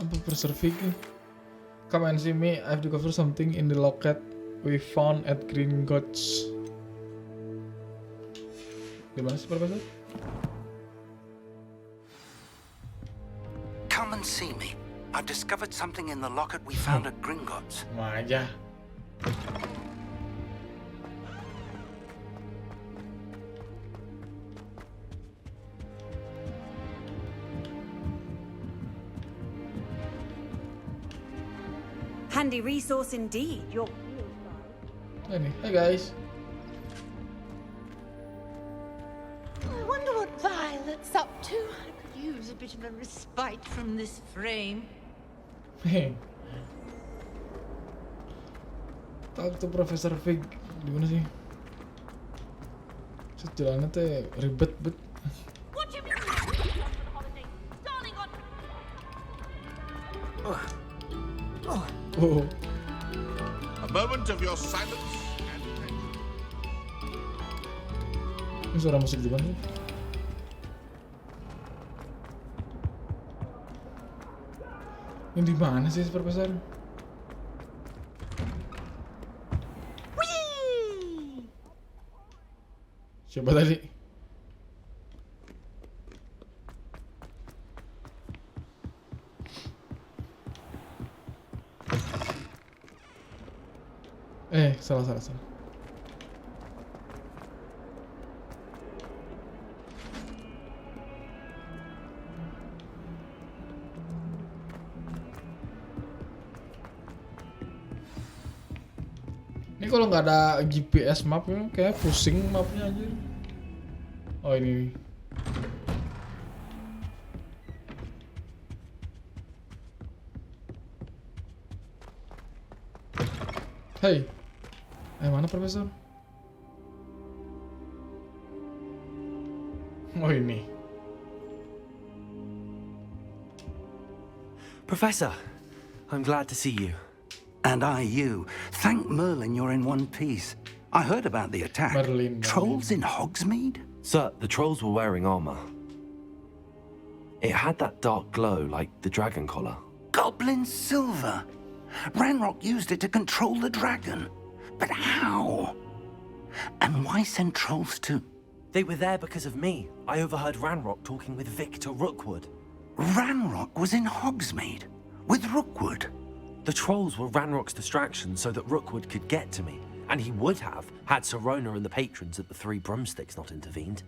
Apa preserving? Come and see me. I've discovered something in the locket we found at Gringotts. Gimana sih Profesor? Come and see me. I've discovered something in the locket we found at Gringotts. Mau aja. Handy resource indeed. Hey guys. I wonder what Violet's up to. I could use a bit of a respite from this frame. Hehe. Talk to Profesor Fig. Gimana sih? Jalannya teh ribet bet. What do you mean? Darling, on. Oh. A moment of your silence. Ini suara musik di mana sih? Ini di mana sih Profesor? Siapa tadi? Salah. Ini kalau nggak ada GPS mapnya, kayak pusing mapnya aja. Oh ini. Hey, mana Profesor? Oh ini. Professor, I'm glad to see you. And I you. Thank Merlin you're in one piece. I heard about the attack. Merlin. Trolls in Hogsmeade? Sir, the trolls were wearing armor. It had that dark glow like the dragon collar. Goblin silver. Ranrock used it to control the dragon. But how? And why send trolls to... They were there because of me. I overheard Ranrock talking with Victor Rookwood. Ranrock was in Hogsmeade? With Rookwood? The trolls were Ranrock's distraction so that Rookwood could get to me. And he would have, had Sirona and the patrons at the Three Broomsticks not intervened.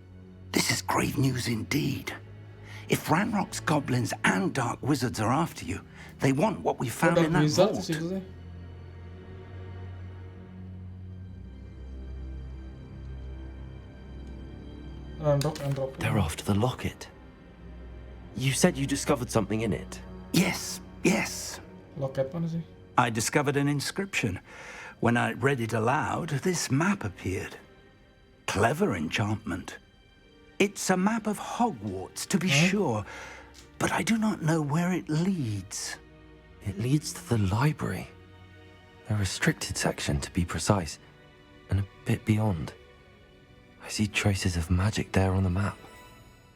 This is grave news indeed. If Ranrock's goblins and dark wizards are after you, they want what we found in that vault. They're after the locket. You said you discovered something in it. Yes. Loket mana sih? I discovered an inscription. When I read it aloud, this map appeared. Clever enchantment. It's a map of Hogwarts, to be sure, but I do not know where it leads. It leads to the library. A restricted section, to be precise, and a bit beyond. I see traces of magic there on the map.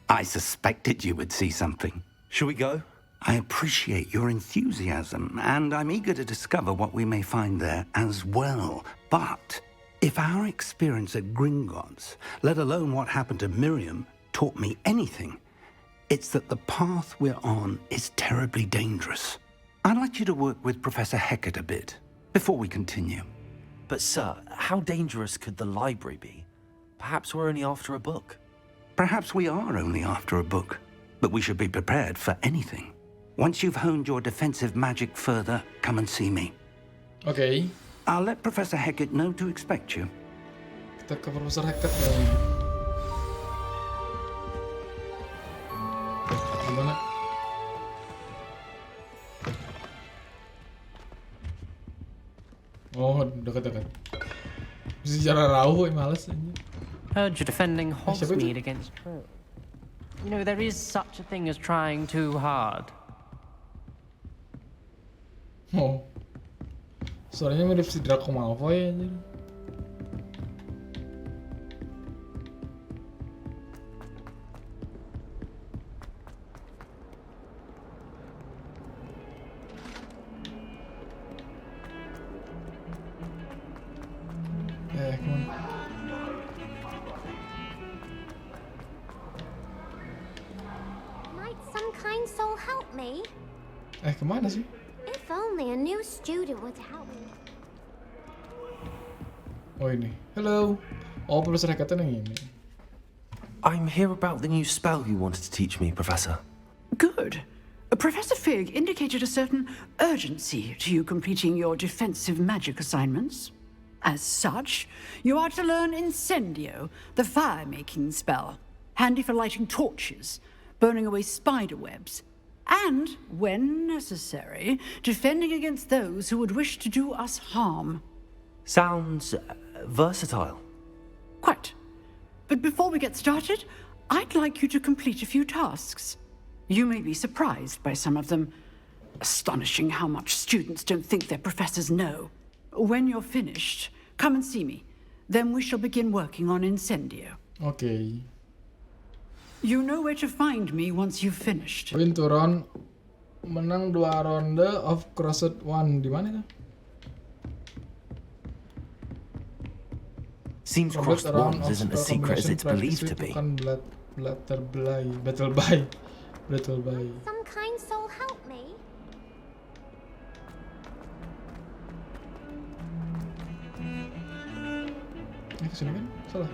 I suspected you would see something. Shall we go? I appreciate your enthusiasm, and I'm eager to discover what we may find there as well. But if our experience at Gringotts, let alone what happened to Miriam, taught me anything, it's that the path we're on is terribly dangerous. I'd like you to work with Professor Hecat a bit before we continue. But sir, how dangerous could the library be? Perhaps we're only after a book. Perhaps we are only after a book, but we should be prepared for anything. Once you've honed your defensive magic further, come and see me. Okay. I'll let Professor Hecat know to expect you. Kita ke Profesor Hecat. Gimana? Oh, dekat-dekat. Bisa jalan rauh, males aja. Heard you're defending Hogsmeade against trolls. You know, there is such a thing as trying too hard. Oh. Suaranya mirip si Draco Malfoy anjir. Come on. Might some kind soul help me? Kemana sih? If only a new student would help me. Oh ini. Hello. Oh, Professor Hecate yang ini. I'm here about the new spell you wanted to teach me, Professor. Good. Professor Fig indicated a certain urgency to you completing your defensive magic assignments. As such, you are to learn Incendio, the fire-making spell, handy for lighting torches, burning away spider webs, and, when necessary, defending against those who would wish to do us harm. Sounds versatile. Quite. But before we get started, I'd like you to complete a few tasks. You may be surprised by some of them. Astonishing how much students don't think their professors know. When you're finished, come and see me. Then we shall begin working on Incendio. Okay. You know where to find me once you've finished. Win to round. Menang 2 ronde of Crossed One. Di mana itu? Seems Crossed Wands isn't as secret as it's believed to be. Battle by. Some kind soul help me? Kesini kan? Salah.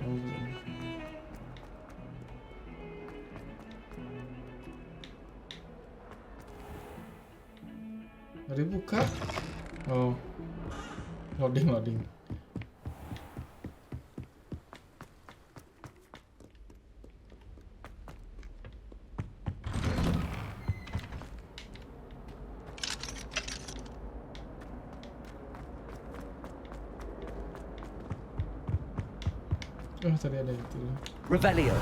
Oh, nggak dibuka. Oh, loading. Oh, tadi ada itu. Revelio.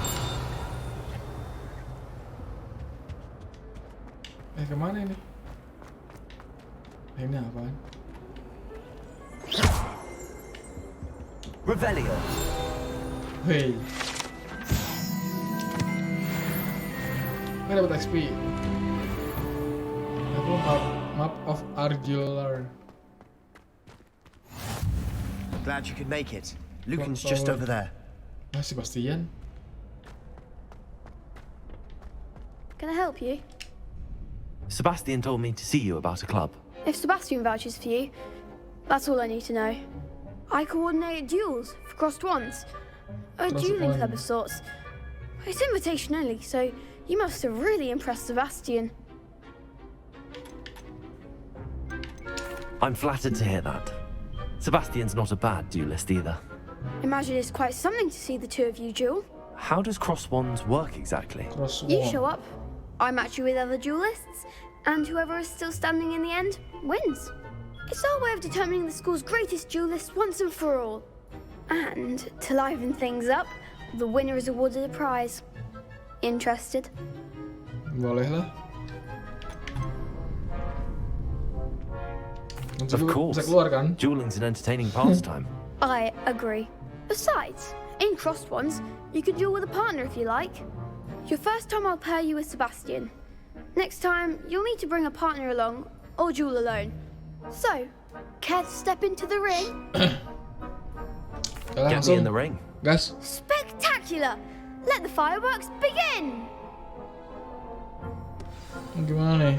Kemana ini? Ini apaan? Revelio. Hey. Nggak dapat XP. Aku map of Argilar. Glad you could make it. Lucan's just over there. Sebastian. Can I help you? Sebastian told me to see you about a club. If Sebastian vouches for you, that's all I need to know. I coordinate duels for Crossed Wands. A dueling club of sorts. It's invitation only, so you must have really impressed Sebastian. I'm flattered to hear that. Sebastian's not a bad duelist either. Imagine it's quite something to see the two of you duel. How does Crossed Wands work exactly? You show up, I match you with other duelists, and whoever is still standing in the end wins. It's our way of determining the school's greatest duelist once and for all. And to liven things up, the winner is awarded a prize. Interested? Boleh lah. Of course. Dueling's an entertaining pastime. I agree. Besides, in Crossed Wands, you can duel with a partner if you like. Your first time I'll pair you with Sebastian. Next time, you'll need to bring a partner along, or duel alone. So, care to step into the ring? Get me in the ring. Gas. Spectacular! Let the fireworks begin! Gimana nih?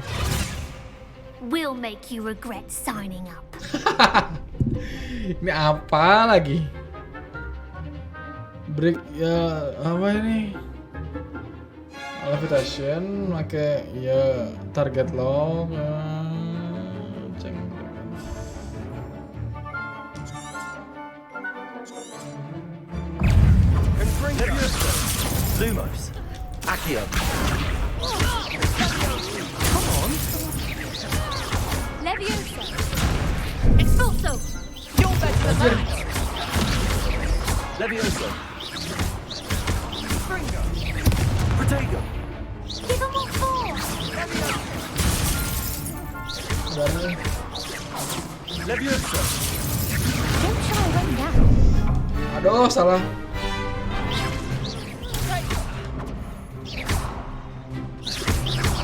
We'll make you regret signing up. Ini apa lagi? Break ya apa ini? Levitation, pakai ya target lock. Ceng. Lumos. Accio. Come on! Leviosa! Expulso! You're better than that! Leviosa. Protego. Give him more force! Leviosa. Don't shy away now. Aduh, salah.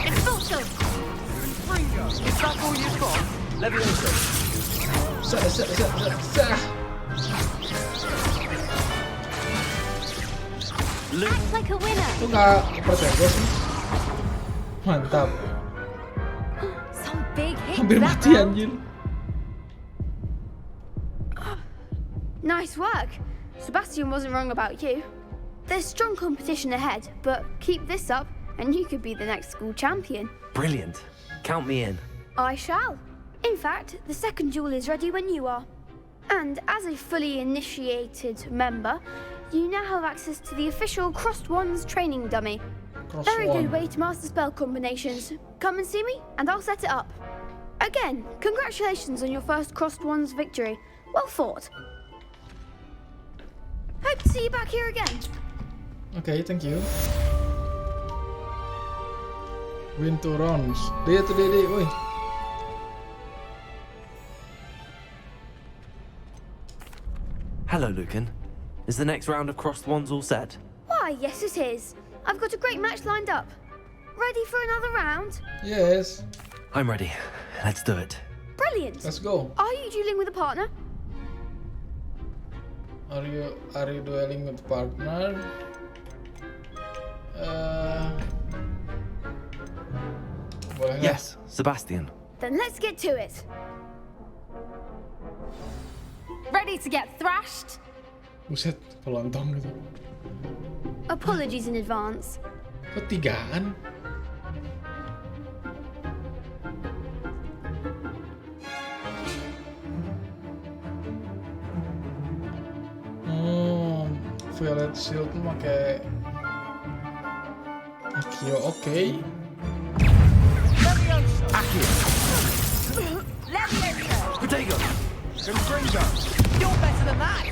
Expulso. Is that all you've got? Leviosa. Sah. Act like a winner. Itu nggak percaya gue sih. Mantap. Some big hit. Hampir that mati round. anjir. Nice work. Sebastian wasn't wrong about you. There's strong competition ahead, but keep this up and you could be the next school champion. Brilliant. Count me in. I shall. In fact, the second duel is ready when you are. And as a fully initiated member, you now have access to the official Crossed Wands training dummy. Very good way to master spell combinations. Come and see me, and I'll set it up. Again, congratulations on your first Crossed Wands victory. Well fought. Hope to see you back here again. Okay, thank you. Win 2 rounds. Dia tuh Dede, woi. Hello, Lucan. Is the next round of Crossed Wands all set? Why, yes it is. I've got a great match lined up. Ready for another round? Yes. I'm ready. Let's do it. Brilliant. Let's go. Are you dueling with a partner? Are you dueling with partner? Boleh nggak? Yes, Sebastian. Then let's get to it. Ready to get thrashed? Buset, pelontong gitu. Apologies in advance. Kok tigaan? Violet Shield tuh pakai Akio, oke. Protego. Confringo. You're better than that.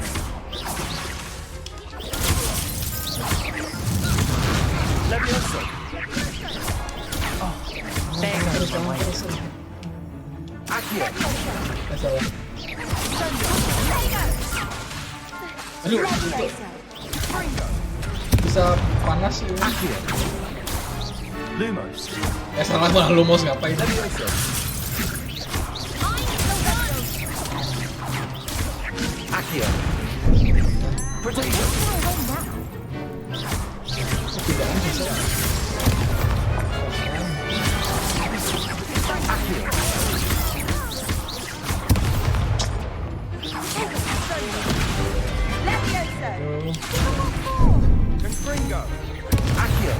Leviosa. Oh, Akio. Salah. Aduh, itu bisa panas ini. Lumos. Salah malah Lumos ngapain? Akio. Protego. Tidak bisa. Akio. Confringo. Akio.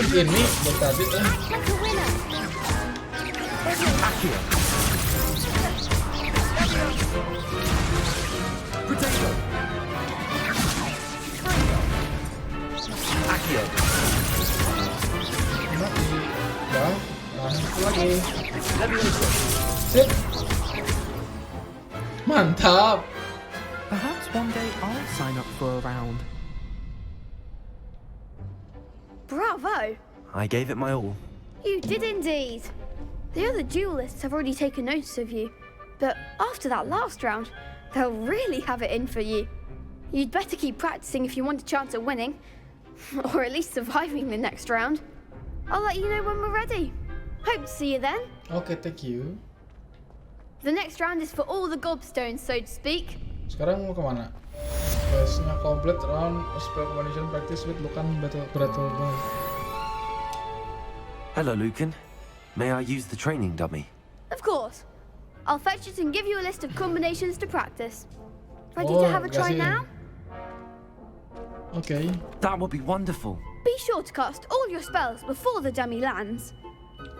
Ini buat tadi Akio. Protego. Akio. mati. Dah, lanjut lagi. Sip. Mantap. Perhaps one day I'll sign up for a round. Bravo! I gave it my all. You did indeed. The other duelists have already taken notice of you, but after that last round, they'll really have it in for you. You'd better keep practicing if you want a chance at winning, or at least surviving the next round. I'll let you know when we're ready. Hope to see you then. Okay, thank you. The next round is for all the gobstones, so to speak. Sekarang mau kemana? Questnya complete round spell combination practice with Lucan battle. Hello, Lucan. May I use the training dummy? Of course. I'll fetch it and give you a list of combinations to practice. Ready to have a try now? Okay. That would be wonderful. Be sure to cast all your spells before the dummy lands.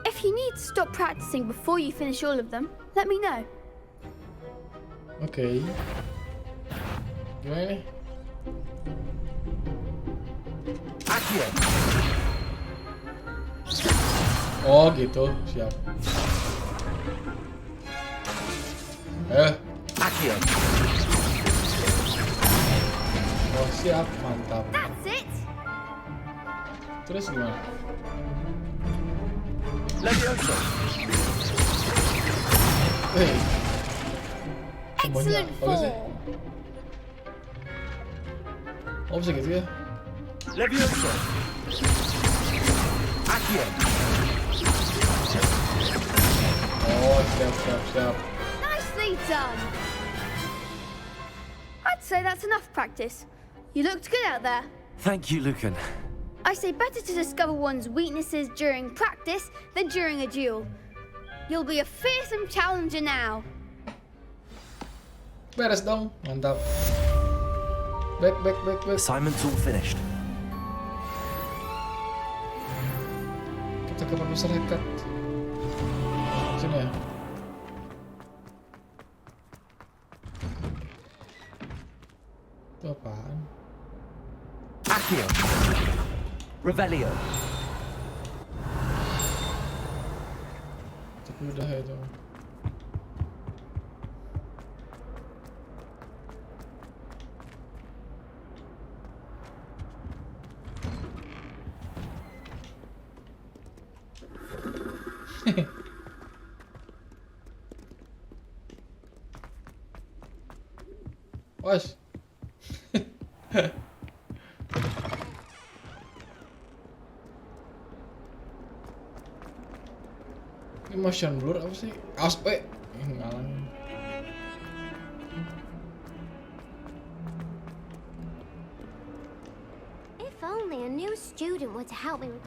If you need to stop practicing before you finish all of them, let me know. Okay. Gimana nih? Oh gitu, siap. Oh siap, mantap. That's it. Terus gimana? Levioso. Excellent Bagus ya. fall. Oh bisa gitu ya. Levioso. Ajaib. Oh siap. Nicely done. I'd say that's enough practice. You looked good out there. Thank you, Lucan. I say better to discover one's weaknesses during practice than during a duel. You'll be a fearsome challenger now. Beres dong, mantap. Back. Assignment's all finished. Kita ke Profesor Hecat. Sini ya. Itu apaan? Accio. Revelio. Tapi udah ya itu. Was. Ini motion blur apa sih? Awas, ngalangin. If only a new student were to help me with...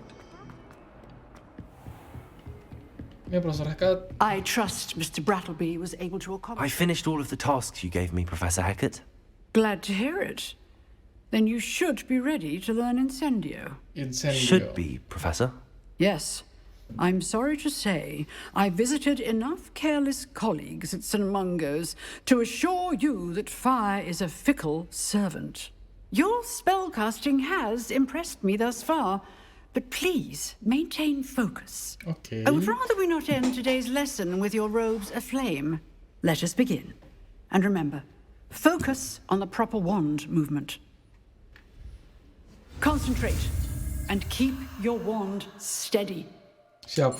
Ini Profesor Hecat. I trust Mr. Brattleby was able to I accomplish. finished all of the tasks you gave me, Professor Hecat. Glad to hear it. Then you should be ready to learn Incendio. Should be, Professor. Yes. I'm sorry to say, I visited enough careless colleagues at St. Mungo's to assure you that fire is a fickle servant. Your spellcasting has impressed me thus far, but please maintain focus. Okay. I would rather we not end today's lesson with your robes aflame. Let us begin. And remember, focus on the proper wand movement. Concentrate and keep your wand steady. Siap.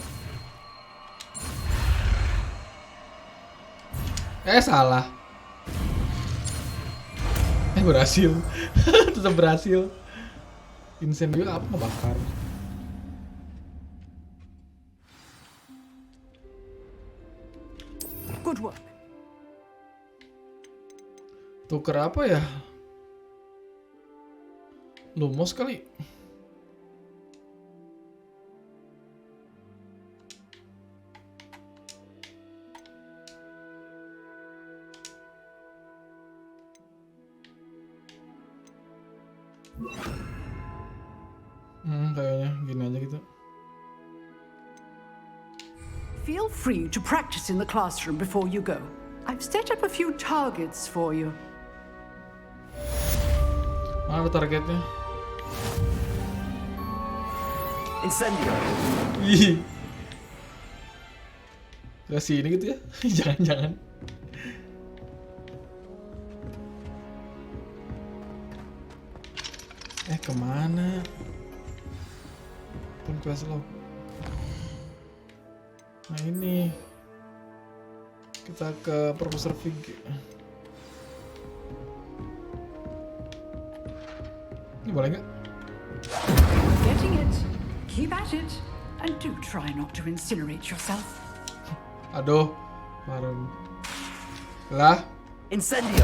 Salah. Berhasil. Tetap berhasil. Incendio apa ngebakar? Good work. Tuker apa ya? Lumos kali. Kayaknya gini aja gitu. Feel free to practice in the classroom before you go. I've set up a few targets for you. Mana targetnya? Incendio. Ih. Ke sini gitu ya? Jangan-jangan. Kemana? Quest log. Nah ini kita ke Profesor Fig. Ini boleh nggak? Getting it. Keep at it. And do try not to incinerate yourself. Aduh, marem. Lah. Incendio.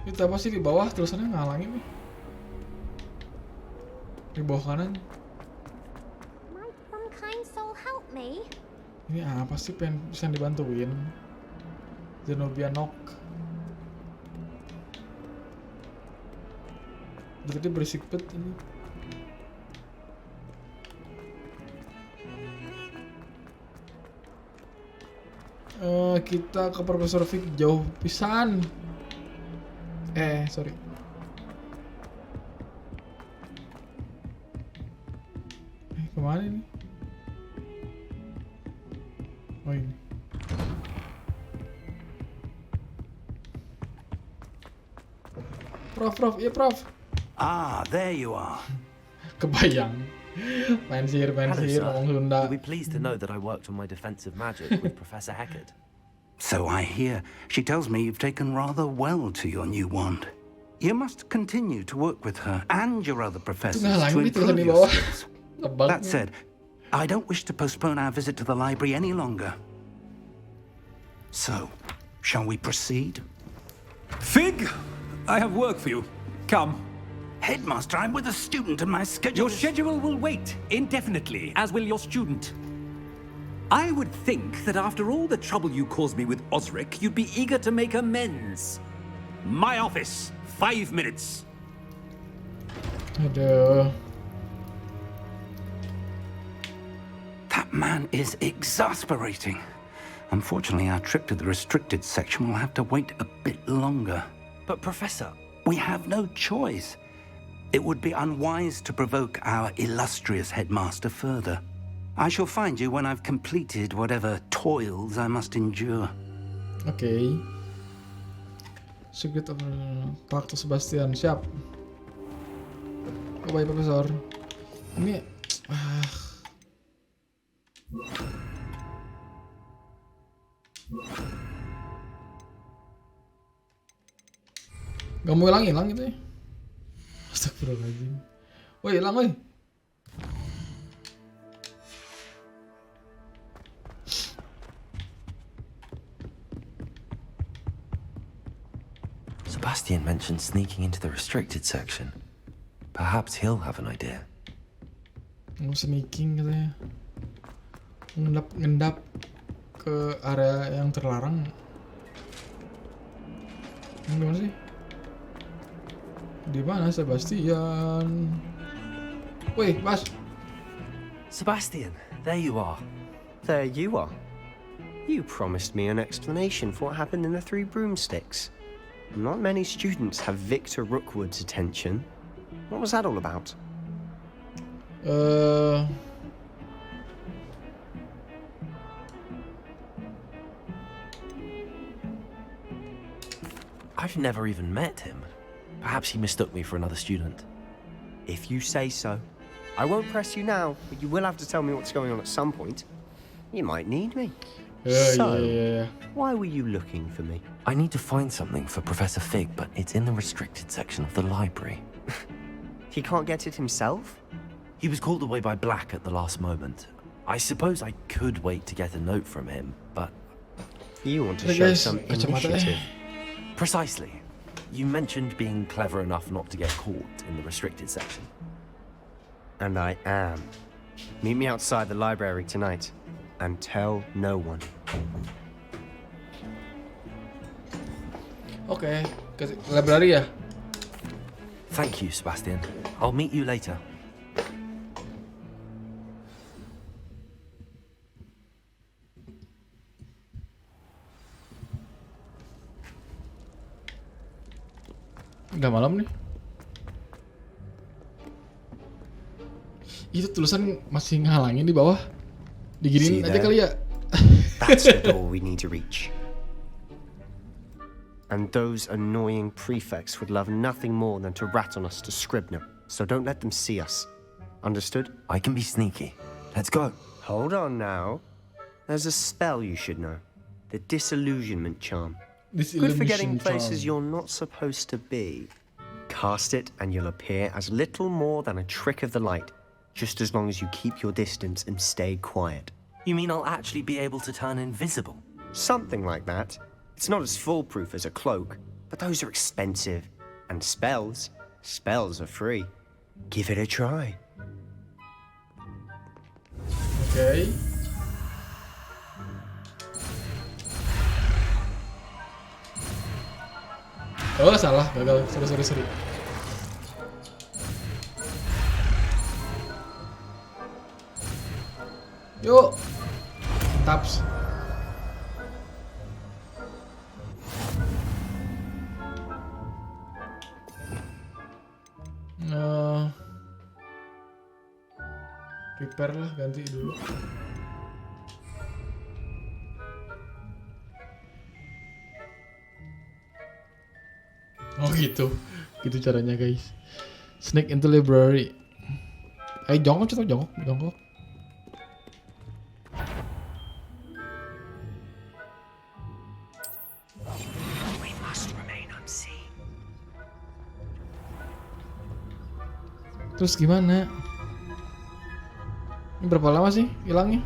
Itu apa sih di bawah tulisannya ngalangin nih? Di bawah kanan. Might some kind soul help me? Ini apa sih pengen bisa dibantuin? Zenobia Knock. Jadi berisik banget ini. Kita ke Profesor Fig jauh pisan. Sorry. Kemana ini? Oh ini. Prof, iya Prof. Ah, there you are. Kebayang. Main sihir, ngomong Sunda. You'll be pleased to know that I worked on my defensive magic with Professor Heckert. So I hear. She tells me you've taken rather well to your new wand. You must continue to work with her and your other professors to improve your skills. That said, I don't wish to postpone our visit to the library any longer. So, shall we proceed? Fig, I have work for you. Come. Headmaster, I'm with a student and my schedule... Your schedule will wait indefinitely, as will your student. I would think that after all the trouble you caused me with Osric, you'd be eager to make amends. My office, 5 minutes. Aduh. That man is exasperating. Unfortunately, our trip to the restricted section will have to wait a bit longer. But Professor... We have no choice. It would be unwise to provoke our illustrious headmaster further. I shall find you when I've completed whatever toils I must endure. Okay. Secret of Dr. Sebastian, siap. Oh baik Profesor. Ini Gak mau hilang gitu ya. Astagfirullahaladzim. Woi hilang woi. Sebastian mentioned sneaking into the restricted section. Perhaps he'll have an idea. Mau sneaking katanya. Ngendap ke area yang terlarang. Ini gimana sih? Di mana Sebastian? Wait, Bas. Sebastian, there you are. There you are. You promised me an explanation for what happened in the Three Broomsticks. Not many students have Victor Rookwood's attention. What was that all about? I've never even met him. Perhaps he mistook me for another student. If you say so. I won't press you now, but you will have to tell me what's going on at some point. You might need me. Why were you looking for me? I need to find something for Professor Fig, but it's in the restricted section of the library. He can't get it himself? He was called away by Black at the last moment. I suppose I could wait to get a note from him, but... You want to show some initiative. Precisely. You mentioned being clever enough not to get caught in the restricted section. And I am. Meet me outside the library tonight, and tell no one. Okay, ke library ya? Thank you, Sebastian. I'll meet you later. Udah malam nih. Itu tulisan masih ngehalangin di bawah. Diginiin aja kali ya. That's the door we need to reach. And those annoying prefects would love nothing more than to rat on us to Scribner. So don't let them see us. Understood? I can be sneaky. Let's go. Hold on now. There's a spell you should know. The Disillusionment Charm. Good for getting places you're not supposed to be. Cast it and you'll appear as little more than a trick of the light, just as long as you keep your distance and stay quiet. You mean I'll actually be able to turn invisible? Something like that. It's not as foolproof as a cloak, but those are expensive. And spells are free. Give it a try. Okay. Oh salah, gagal. Sorry. Yuk, taps. Prepare lah, ganti dulu. Oh gitu Gitu caranya guys. Sneak into library. Jongkok coba jongkok. We must remain unseen. Terus gimana? Ini berapa lama sih hilangnya?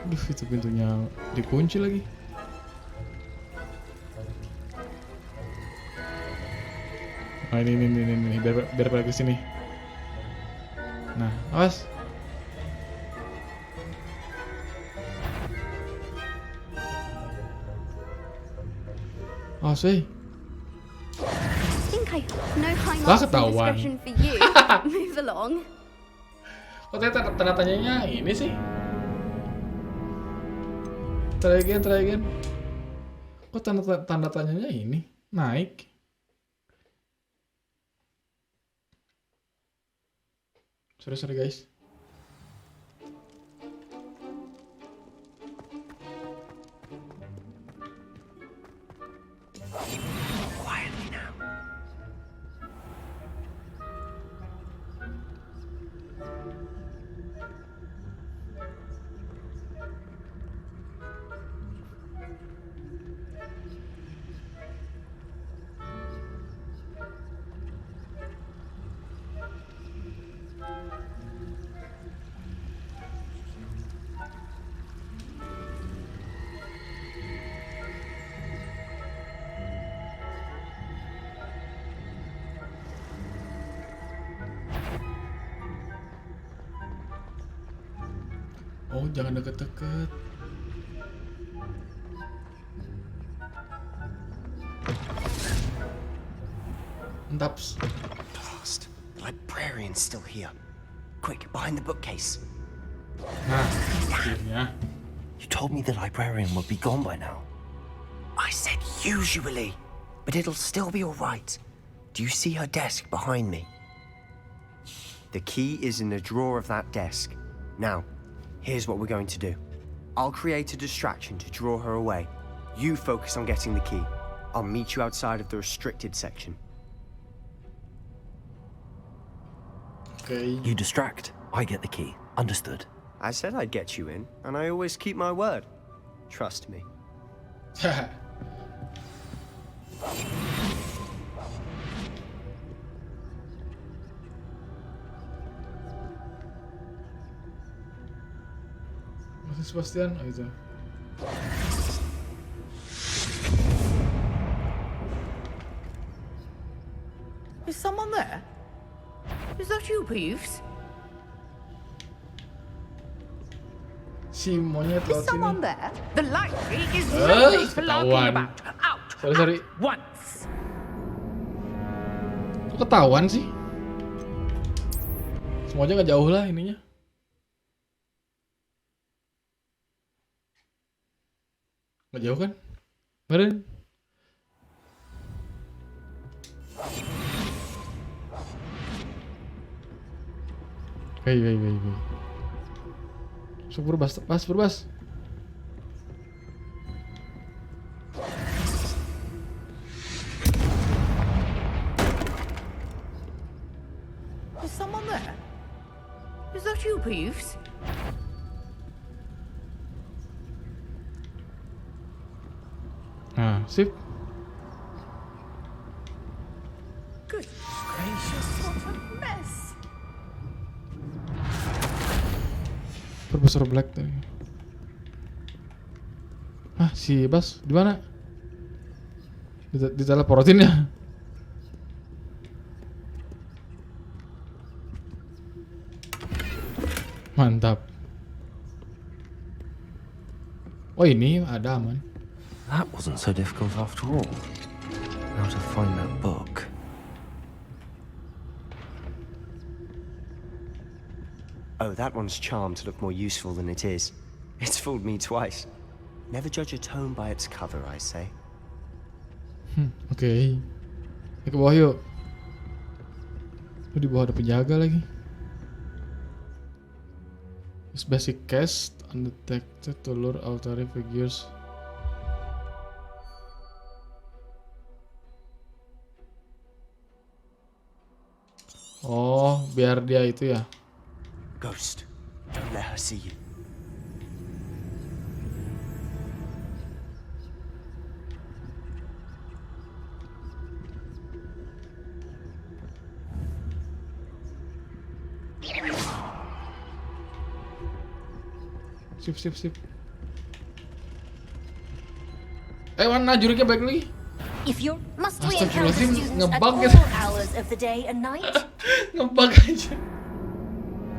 Aduh, itu pintunya dikunci lagi. Nah ini biar balik ke sini. Nah, awas. Awas, I think I know high Lah, marks and ketahuan. discretion for you. Move along. Kok tanda tanyanya ini sih? Try again. Kok tanda tanyanya ini naik? Sorry guys. Quietly now. Oh, jangan deket-deket. Mentaps. Blast. The librarian's still here. Quick, behind the bookcase. Nah, akhirnya. You told me the librarian would be gone by now. I said usually, but it'll still be all right. Do you see her desk behind me? The key is in the drawer of that desk. Now, here's what we're going to do. I'll create a distraction to draw her away. You focus on getting the key. I'll meet you outside of the restricted section. Okay. You distract, I get the key. Understood? I said I'd get you in, and I always keep my word. Trust me. Masih Sebastian, oh itu. Is someone there? Is that you, Peeves? Si monyet Is laut someone sini. there? The library is no place for larking ketahuan. about. Out. Sorry. At once. Kok ketahuan sih? Semuanya nggak jauh lah ininya. Nggak jauh kan? Meren. Wait. So, berbas. Is someone there? Is that you, Peeves? Nah, sip. Good gracious, what a mess. Profesor Black tadi. Ah, si Bas di mana? Diteleportin ya? Mantap. Oh, ini ada aman. That wasn't so difficult after all. How to find that book. Oh, that one's charmed to look more useful than it is. It's fooled me twice. Never judge a tome by its cover, I say. Oke. Ke bawah yuk. Di bawah ada penjaga lagi. Use basic cast undetected to lure authority figures. Oh, biar dia itu ya. Ghost, don't let her see you. Sip. Mana juriknya balik lagi? If you must we encounter Astagfirullahaladzim, students at ngebug all gitu. hours of the day and night? Ngebug aja.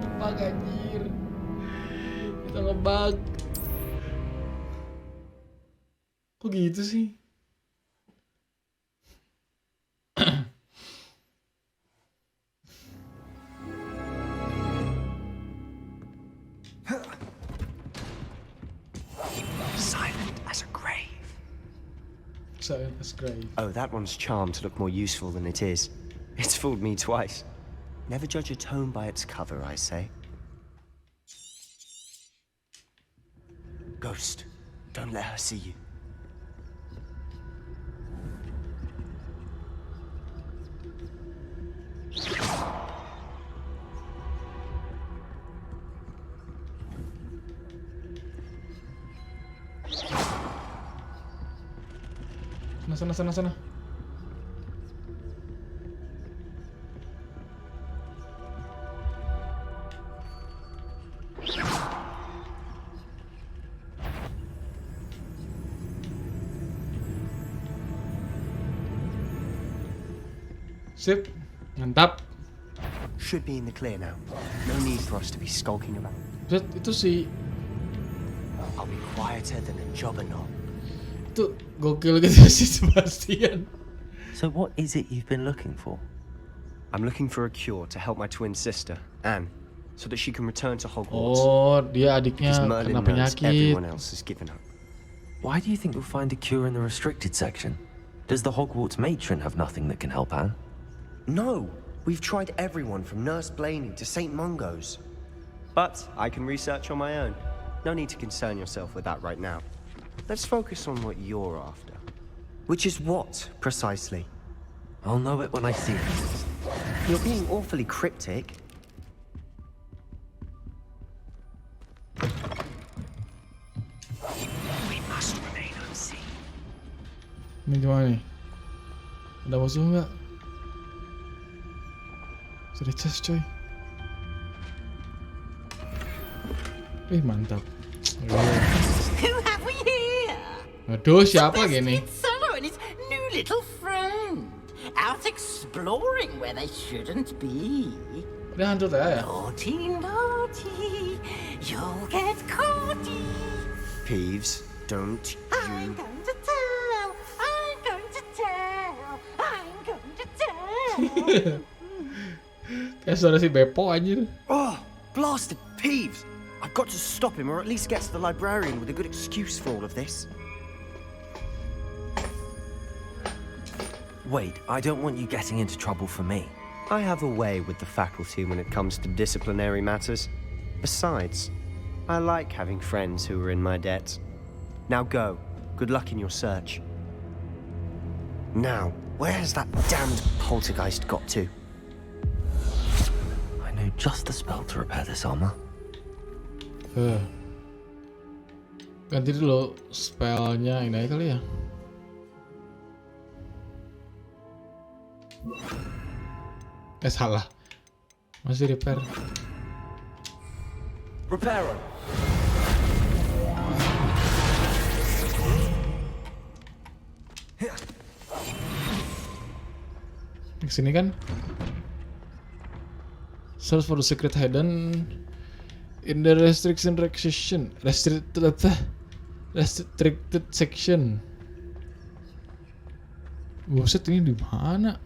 Ngebug anjir. Kita ngebug. Kok gitu sih? Silent as a grave. Silent as grave. Oh, that one's charmed to look more useful than it is. It's fooled me twice. Never judge a tome by its cover, I say. Ghost, don't let her see you. Sana. Sip, mantap. Should be in the clear now. No need for us to be skulking around. Itu sih. I'll be quieter than a jobberknoll. Itu gokil gitu sih Sebastian. So what is it you've been looking for? I'm looking for a cure to help my twin sister, Anne, so that she can return to Hogwarts. Oh, dia adiknya kena penyakit. Everyone else has given up. Why do you think you'll find a cure in the restricted section? Does the Hogwarts matron have nothing that can help Anne? No, we've tried everyone from Nurse Blaney to St. Mungo's. But I can research on my own. No need to concern yourself with that right now. Let's focus on what you're after. Which is what, precisely? I'll know it when I see it. You're being awfully cryptic. We must remain unseen. Ini gimana nih? Ada musuh nggak? Sudah chest coy. Mantap. Who have we here? Aduh, siapa gini? Solo and his new little friend. Out exploring where they shouldn't be. Dia hantu teh ya? Naughty, you'll get caught. Peeves, don't you... I'm going to tell. Kayak suara si Beppo anjir. Oh, blasted Peeves! I've got to stop him, or at least get to the librarian with a good excuse for all of this. Wait, I don't want you getting into trouble for me. I have a way with the faculty when it comes to disciplinary matters. Besides, I like having friends who are in my debt. Now go. Good luck in your search. Now, where has that damned poltergeist got to? I know just the spell to repair this armor. Ganti dulu spellnya ini aja kali ya. Salah. Masih repair. Repairer. Di sini kan. Search for the secret hidden in the restricted section. Buset, ini di mana?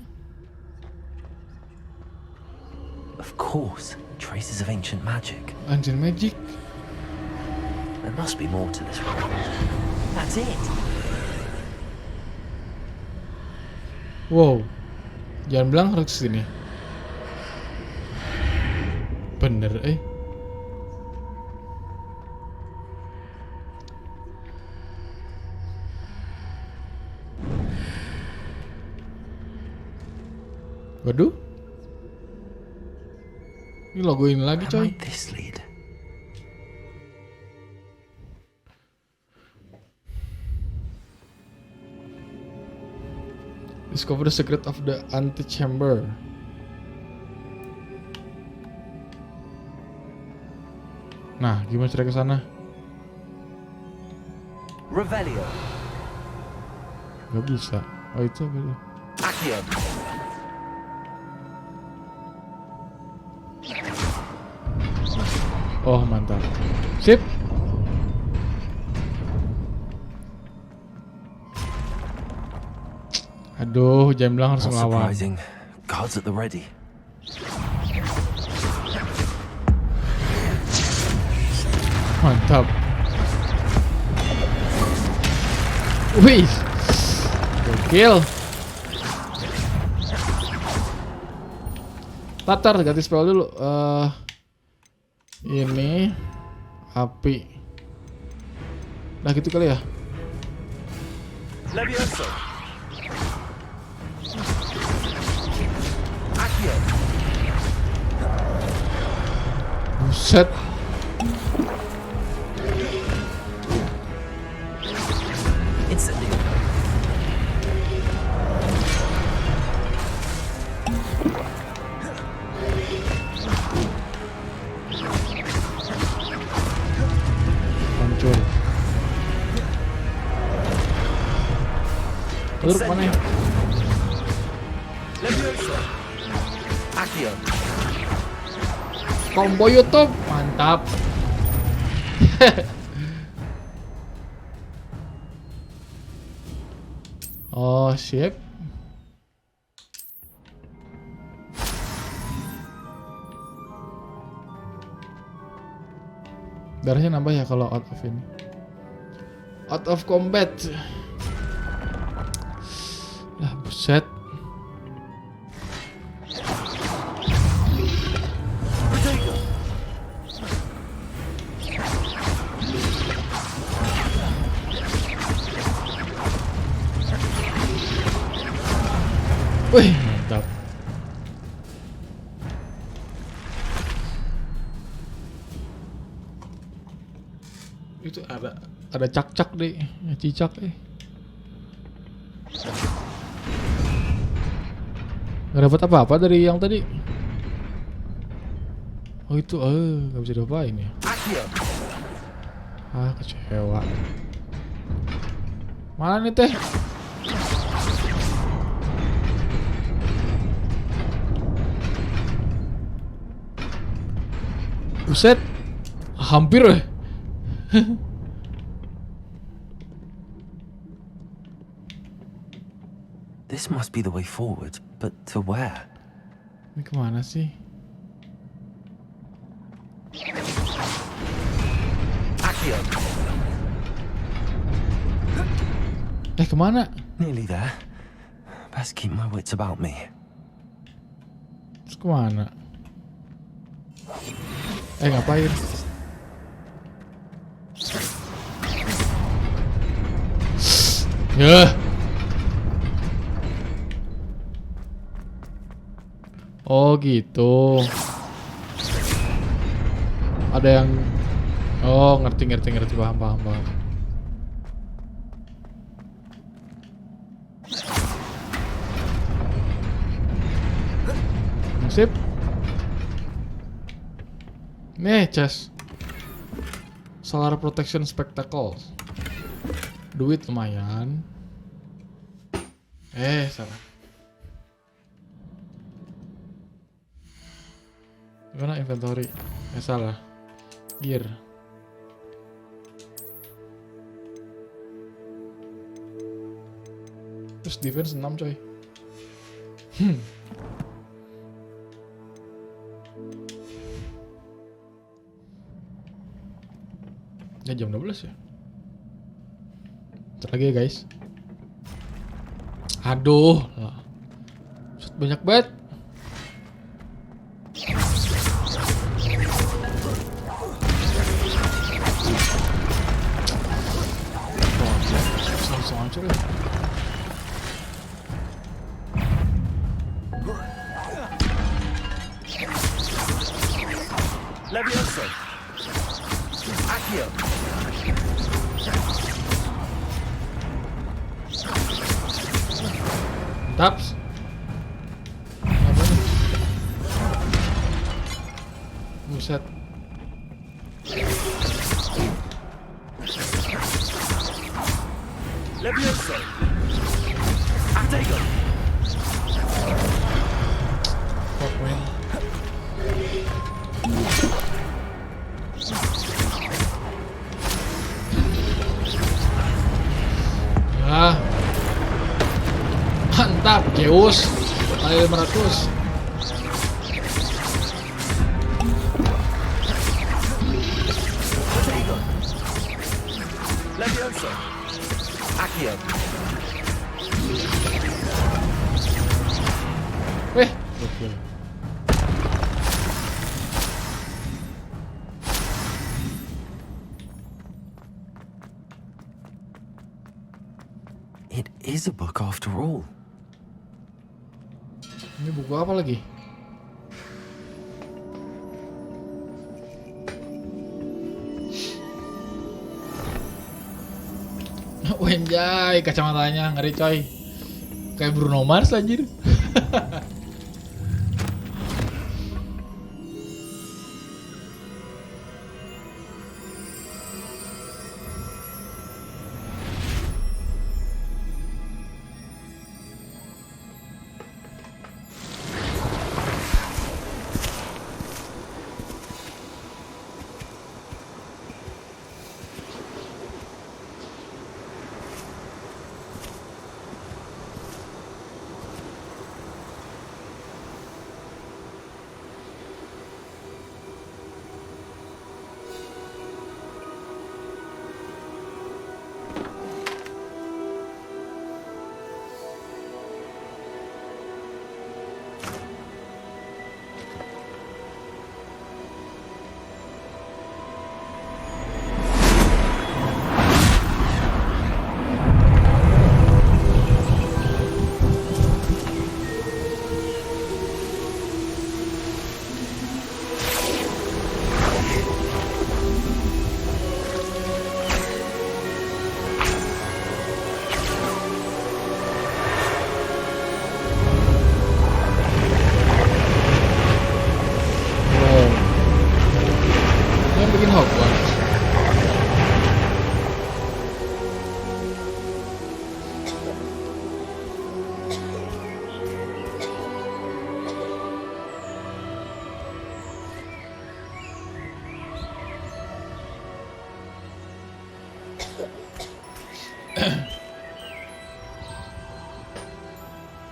Of course, traces of ancient magic. Ancient magic? There must be more to this world. That's it. Wow. Jangan bilang harus kesini. Bener, Waduh. Ini logo ini lagi coy. This lead. Discover the secret of the antechamber. Nah, gimana cara ke sana? Revelio. Gak bisa. Oh itu apa itu? Accio. Oh mantap. Sip. Aduh, jangan bilang harus ngelawan. Surprising. Guards at the ready. Mantap. Wih. Gokil. Tatar ganti spell dulu. Ini api. Nah gitu kali ya. Levioso. Accio. Buset. Incendio. Hancur. Turut mana ya? Levioso. Accio. Combo YouTube, mantap. Oh, sip. Darahnya nambah ya kalau out of ini. Out of combat. Lah, buset. Wih, mantap. Itu ada cak-cak deh, cicak deh. Gak dapat apa-apa dari yang tadi. Oh itu, gak bisa diapain ya. Ah, kecewa. Mana nih teh? Buset, hampir ya. This must be the way forward, but to where? Ini kemana sih? Kemana? Nearly there. Best keep my wits about me. Terus kemana? Ngapain? Ya. Oh gitu. Ada yang ngerti paham. Sip. Nih, chest. Solar Protection Spectacles. Duit lumayan. Salah. Gimana inventory? Salah. Gear. Terus defense 6 coy. Ya jam 12 ya. Ntar lagi ya guys. Aduh, banyak banget. Langsung hancur ya. Levioso. Accio. Taps. Buset. Levioso. Ajaib. Fuck man. Ah. Mantap, Zeus. Kali 500. Levioso. Accio. Weh, gokil. It is a book after all. Ini buku apa lagi? Wenjay, kacamatanya ngeri coy. Kayak Bruno Mars anjir. Bikin Hogwarts.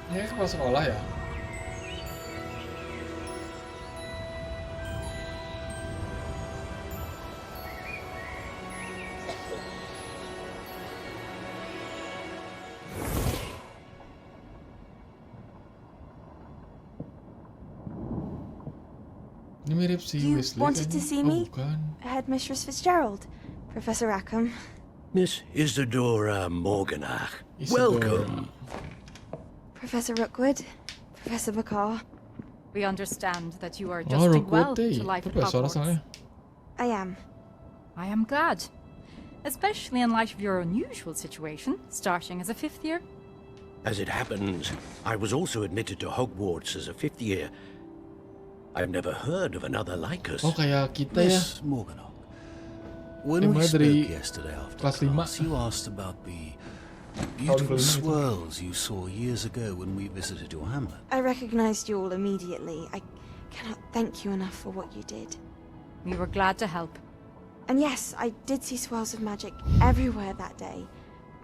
Ini kepala sekolah ya? Ini mirip si You Weasley wanted kan? to see Oh, me? bukan. Headmistress Fitzgerald, Professor Rackham. Miss Isadora Morganach. Isadora. Welcome. Professor Rookwood, Professor Bakar. We understand that you are Oh, adjusting well Rookwood to life at Profesor Hogwarts. asalnya. I am. I am glad, especially in light of your unusual situation, starting as a 5th year. As it happens, I was also admitted to Hogwarts as a 5th year. I've never heard of another like us. Oh, kayak kita ya. Miss Morganach, when we Mulai spoke dari yesterday after kelas 5. class, you asked about the beautiful swirls you saw years ago when we visited your hamlet. I recognized you all immediately. I cannot thank you enough for what you did. We were glad to help. And yes, I did see swirls of magic everywhere that day.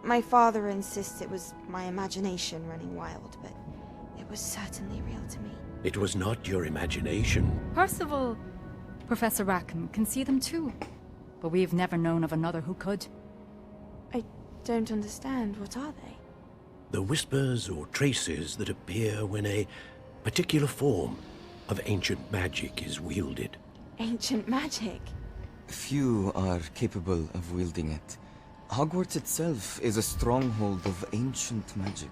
My father insists it was my imagination running wild, but it was certainly real to me. It was not your imagination. Percival, Professor Rackham can see them too, but we've never known of another who could. I don't understand. What are they? The whispers or traces that appear when a particular form of ancient magic is wielded. Ancient magic? Few are capable of wielding it. Hogwarts itself is a stronghold of ancient magic.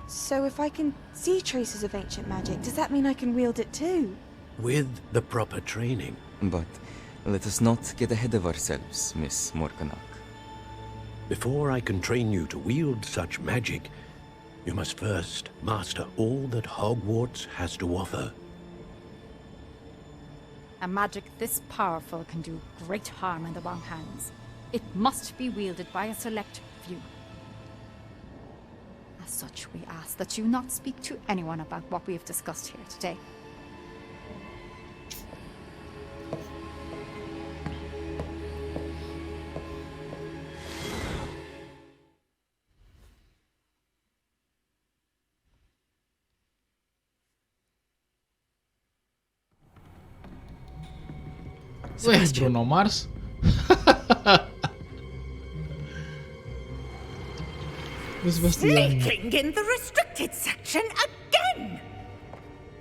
So if I can see traces of ancient magic, does that mean I can wield it too? With the proper training. But let us not get ahead of ourselves, Miss Morkanak. Before I can train you to wield such magic, you must first master all that Hogwarts has to offer. A magic this powerful can do great harm in the wrong hands. It must be wielded by a select few. As such, we ask that you not speak to anyone about what we have discussed here today. Wih, Bruno Mars. Sneaking in the restricted section again!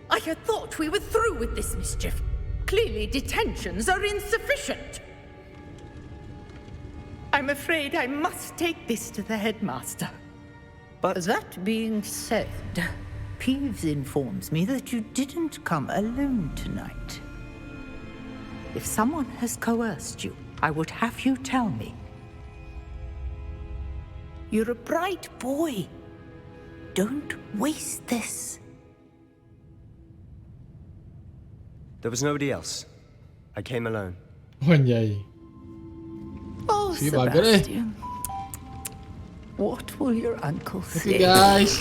I had thought we were through with this mischief. Clearly detentions are insufficient. I'm afraid I must take this to the headmaster. But that being said, Peeves informs me that you didn't come alone tonight. If someone has coerced you, I would have you tell me. You're a bright boy. Don't waste this. There was nobody else. I came alone. Anjay. Oh, Si bager Sebastian. What will your uncle say? Oke guys.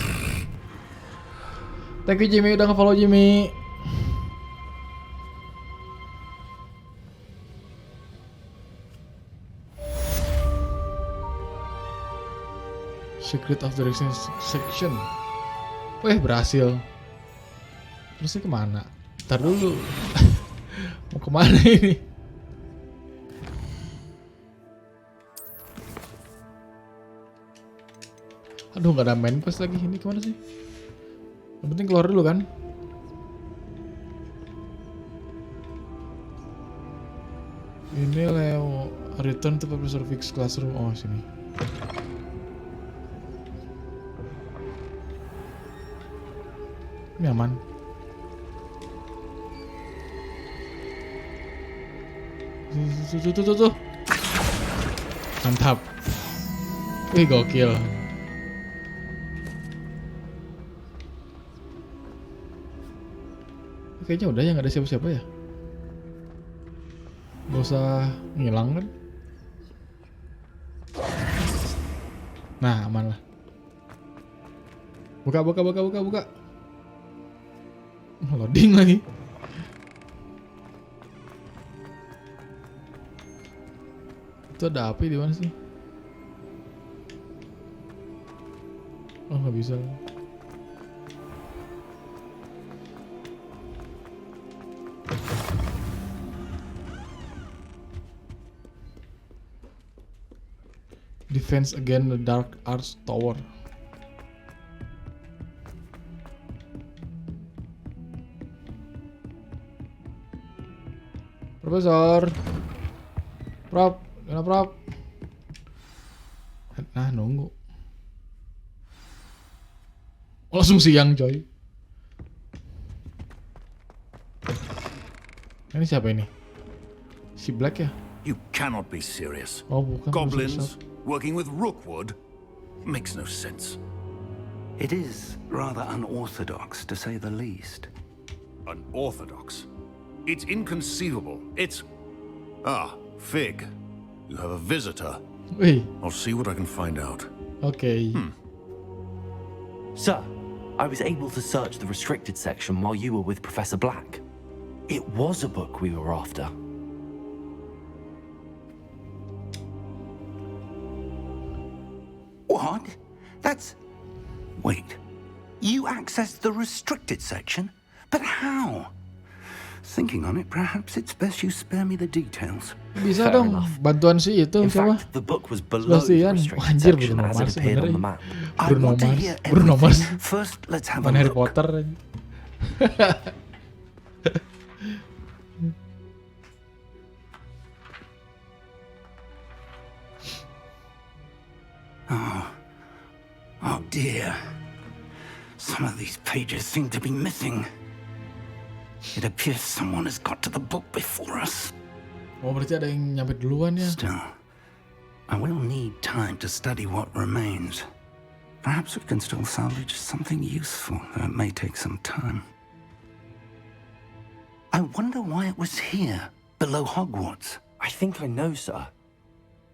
Thank you Jimmy udah nge-follow Jimmy. Secret of the section. Weh, berhasil. Terusnya kemana? Ntar dulu. Mau kemana ini? Aduh, gak ada main quest lagi. Ini kemana sih? Yang penting keluar dulu kan? Ini Leo. Return to Professor Fix Classroom. Oh, sini. Ini aman. Tuh. Mantap. Wih, gokil. Kayaknya udah ya, nggak ada siapa-siapa ya. Gak usah ngilang kan. Nah, aman lah. Buka. Loading lagi. Itu ada api di mana sih? Oh, nggak bisa. Defense against the Dark Arts Tower. Profesor, Prop, mana Prop? Nah, nunggu. Oh, langsung siang coy. Ini siapa ini? Si Black ya? You cannot be serious. Oh, bukan. Goblins working with Rookwood makes no sense. It is rather unorthodox, to say the least. Unorthodox? It's inconceivable. It's... Ah, Fig. You have a visitor. Wait. I'll see what I can find out. Okay. Sir, I was able to search the restricted section while you were with Professor Black. It was a book we were after. What? That's... Wait. You accessed the restricted section? But how? Thinking on it, perhaps it's best you spare me the details. Bisa dong, bantuan si itu siapa? The book was below the restricted Anjir, section Bruno as Mars it appeared on the sebenarnya. map. Bruno Mars. First, let's have a Main Harry look. Potter. Oh dear. Some of these pages seem to be missing. It appears someone has got to the book before us. Oh, berarti ada yang nyampe duluan ya. Still, I will need time to study what remains. Perhaps we can still salvage something useful, though it may take some time. I wonder why it was here, below Hogwarts. I think I know, sir.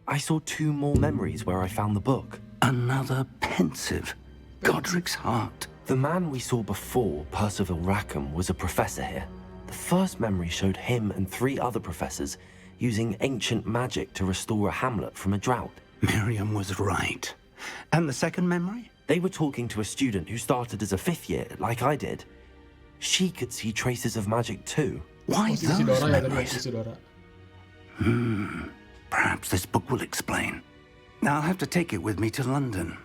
I saw 2 more memories where I found the book. Another pensive. Godric's heart. The man we saw before, Percival Rackham, was a professor here. The first memory showed him and 3 other professors using ancient magic to restore a hamlet from a drought. Miriam was right. And the second memory? They were talking to a student who started as a 5th year, like I did. She could see traces of magic too. Why those memories? Perhaps this book will explain. Now I'll have to take it with me to London.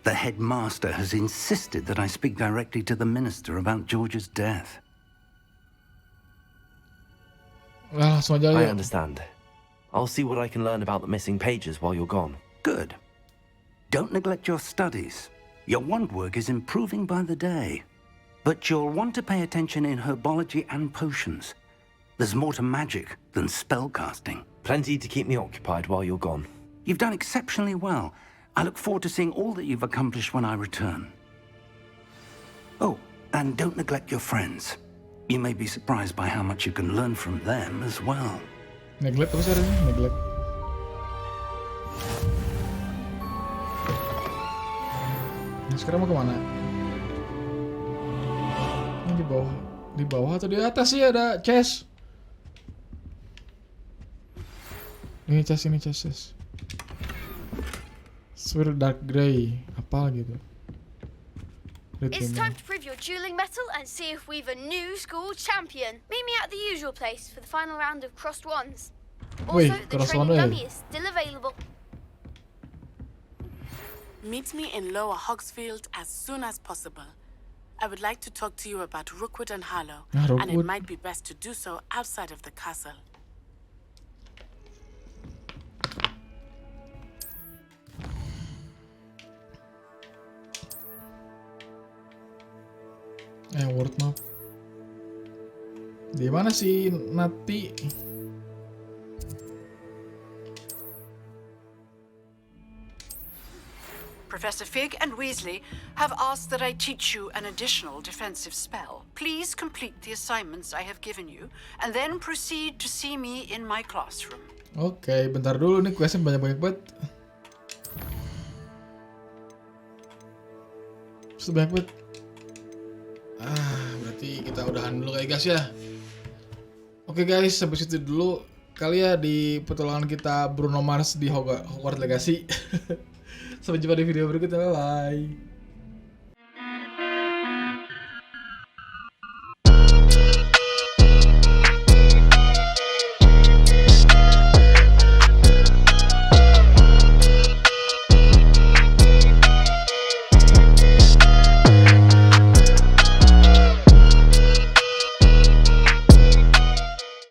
The headmaster has insisted that I speak directly to the minister about George's death. I understand. I'll see what I can learn about the missing pages while you're gone. Good. Don't neglect your studies. Your wand work is improving by the day. But you'll want to pay attention in herbology and potions. There's more to magic than spellcasting. Plenty to keep me occupied while you're gone. You've done exceptionally well. I look forward to seeing all that you've accomplished when I return. Oh, and don't neglect your friends. You may be surprised by how much you can learn from them as well. Neglect apa sih artinya? Neglect. Nah, sekarang mau kemana? Ini di bawah. Di bawah atau di atas sih ada chest? Ini chest. Swirl dark grey, apa gitu? It's time to prove your dueling mettle and see if we've a new school champion. Meet me at the usual place for the final round of crossed wands. Also, the training dummy is still available. Meet me in Lower Hogsfield as soon as possible. I would like to talk to you about Rookwood and Harlow, and it might be best to do so outside of the castle. Word map. Di mana sih Nati? Professor Fig and Weasley have asked that I teach you an additional defensive spell. Please complete the assignments I have given you, and then proceed to see me in my classroom. Oke, bentar dulu nih, questnya banyak banget. Banyak banget. Berarti kita udahan dulu guys ya. Oke guys, sampai situ dulu kali ya di petualangan kita Bruno Mars di Hogwarts Legacy. Sampai jumpa di video berikutnya, bye bye.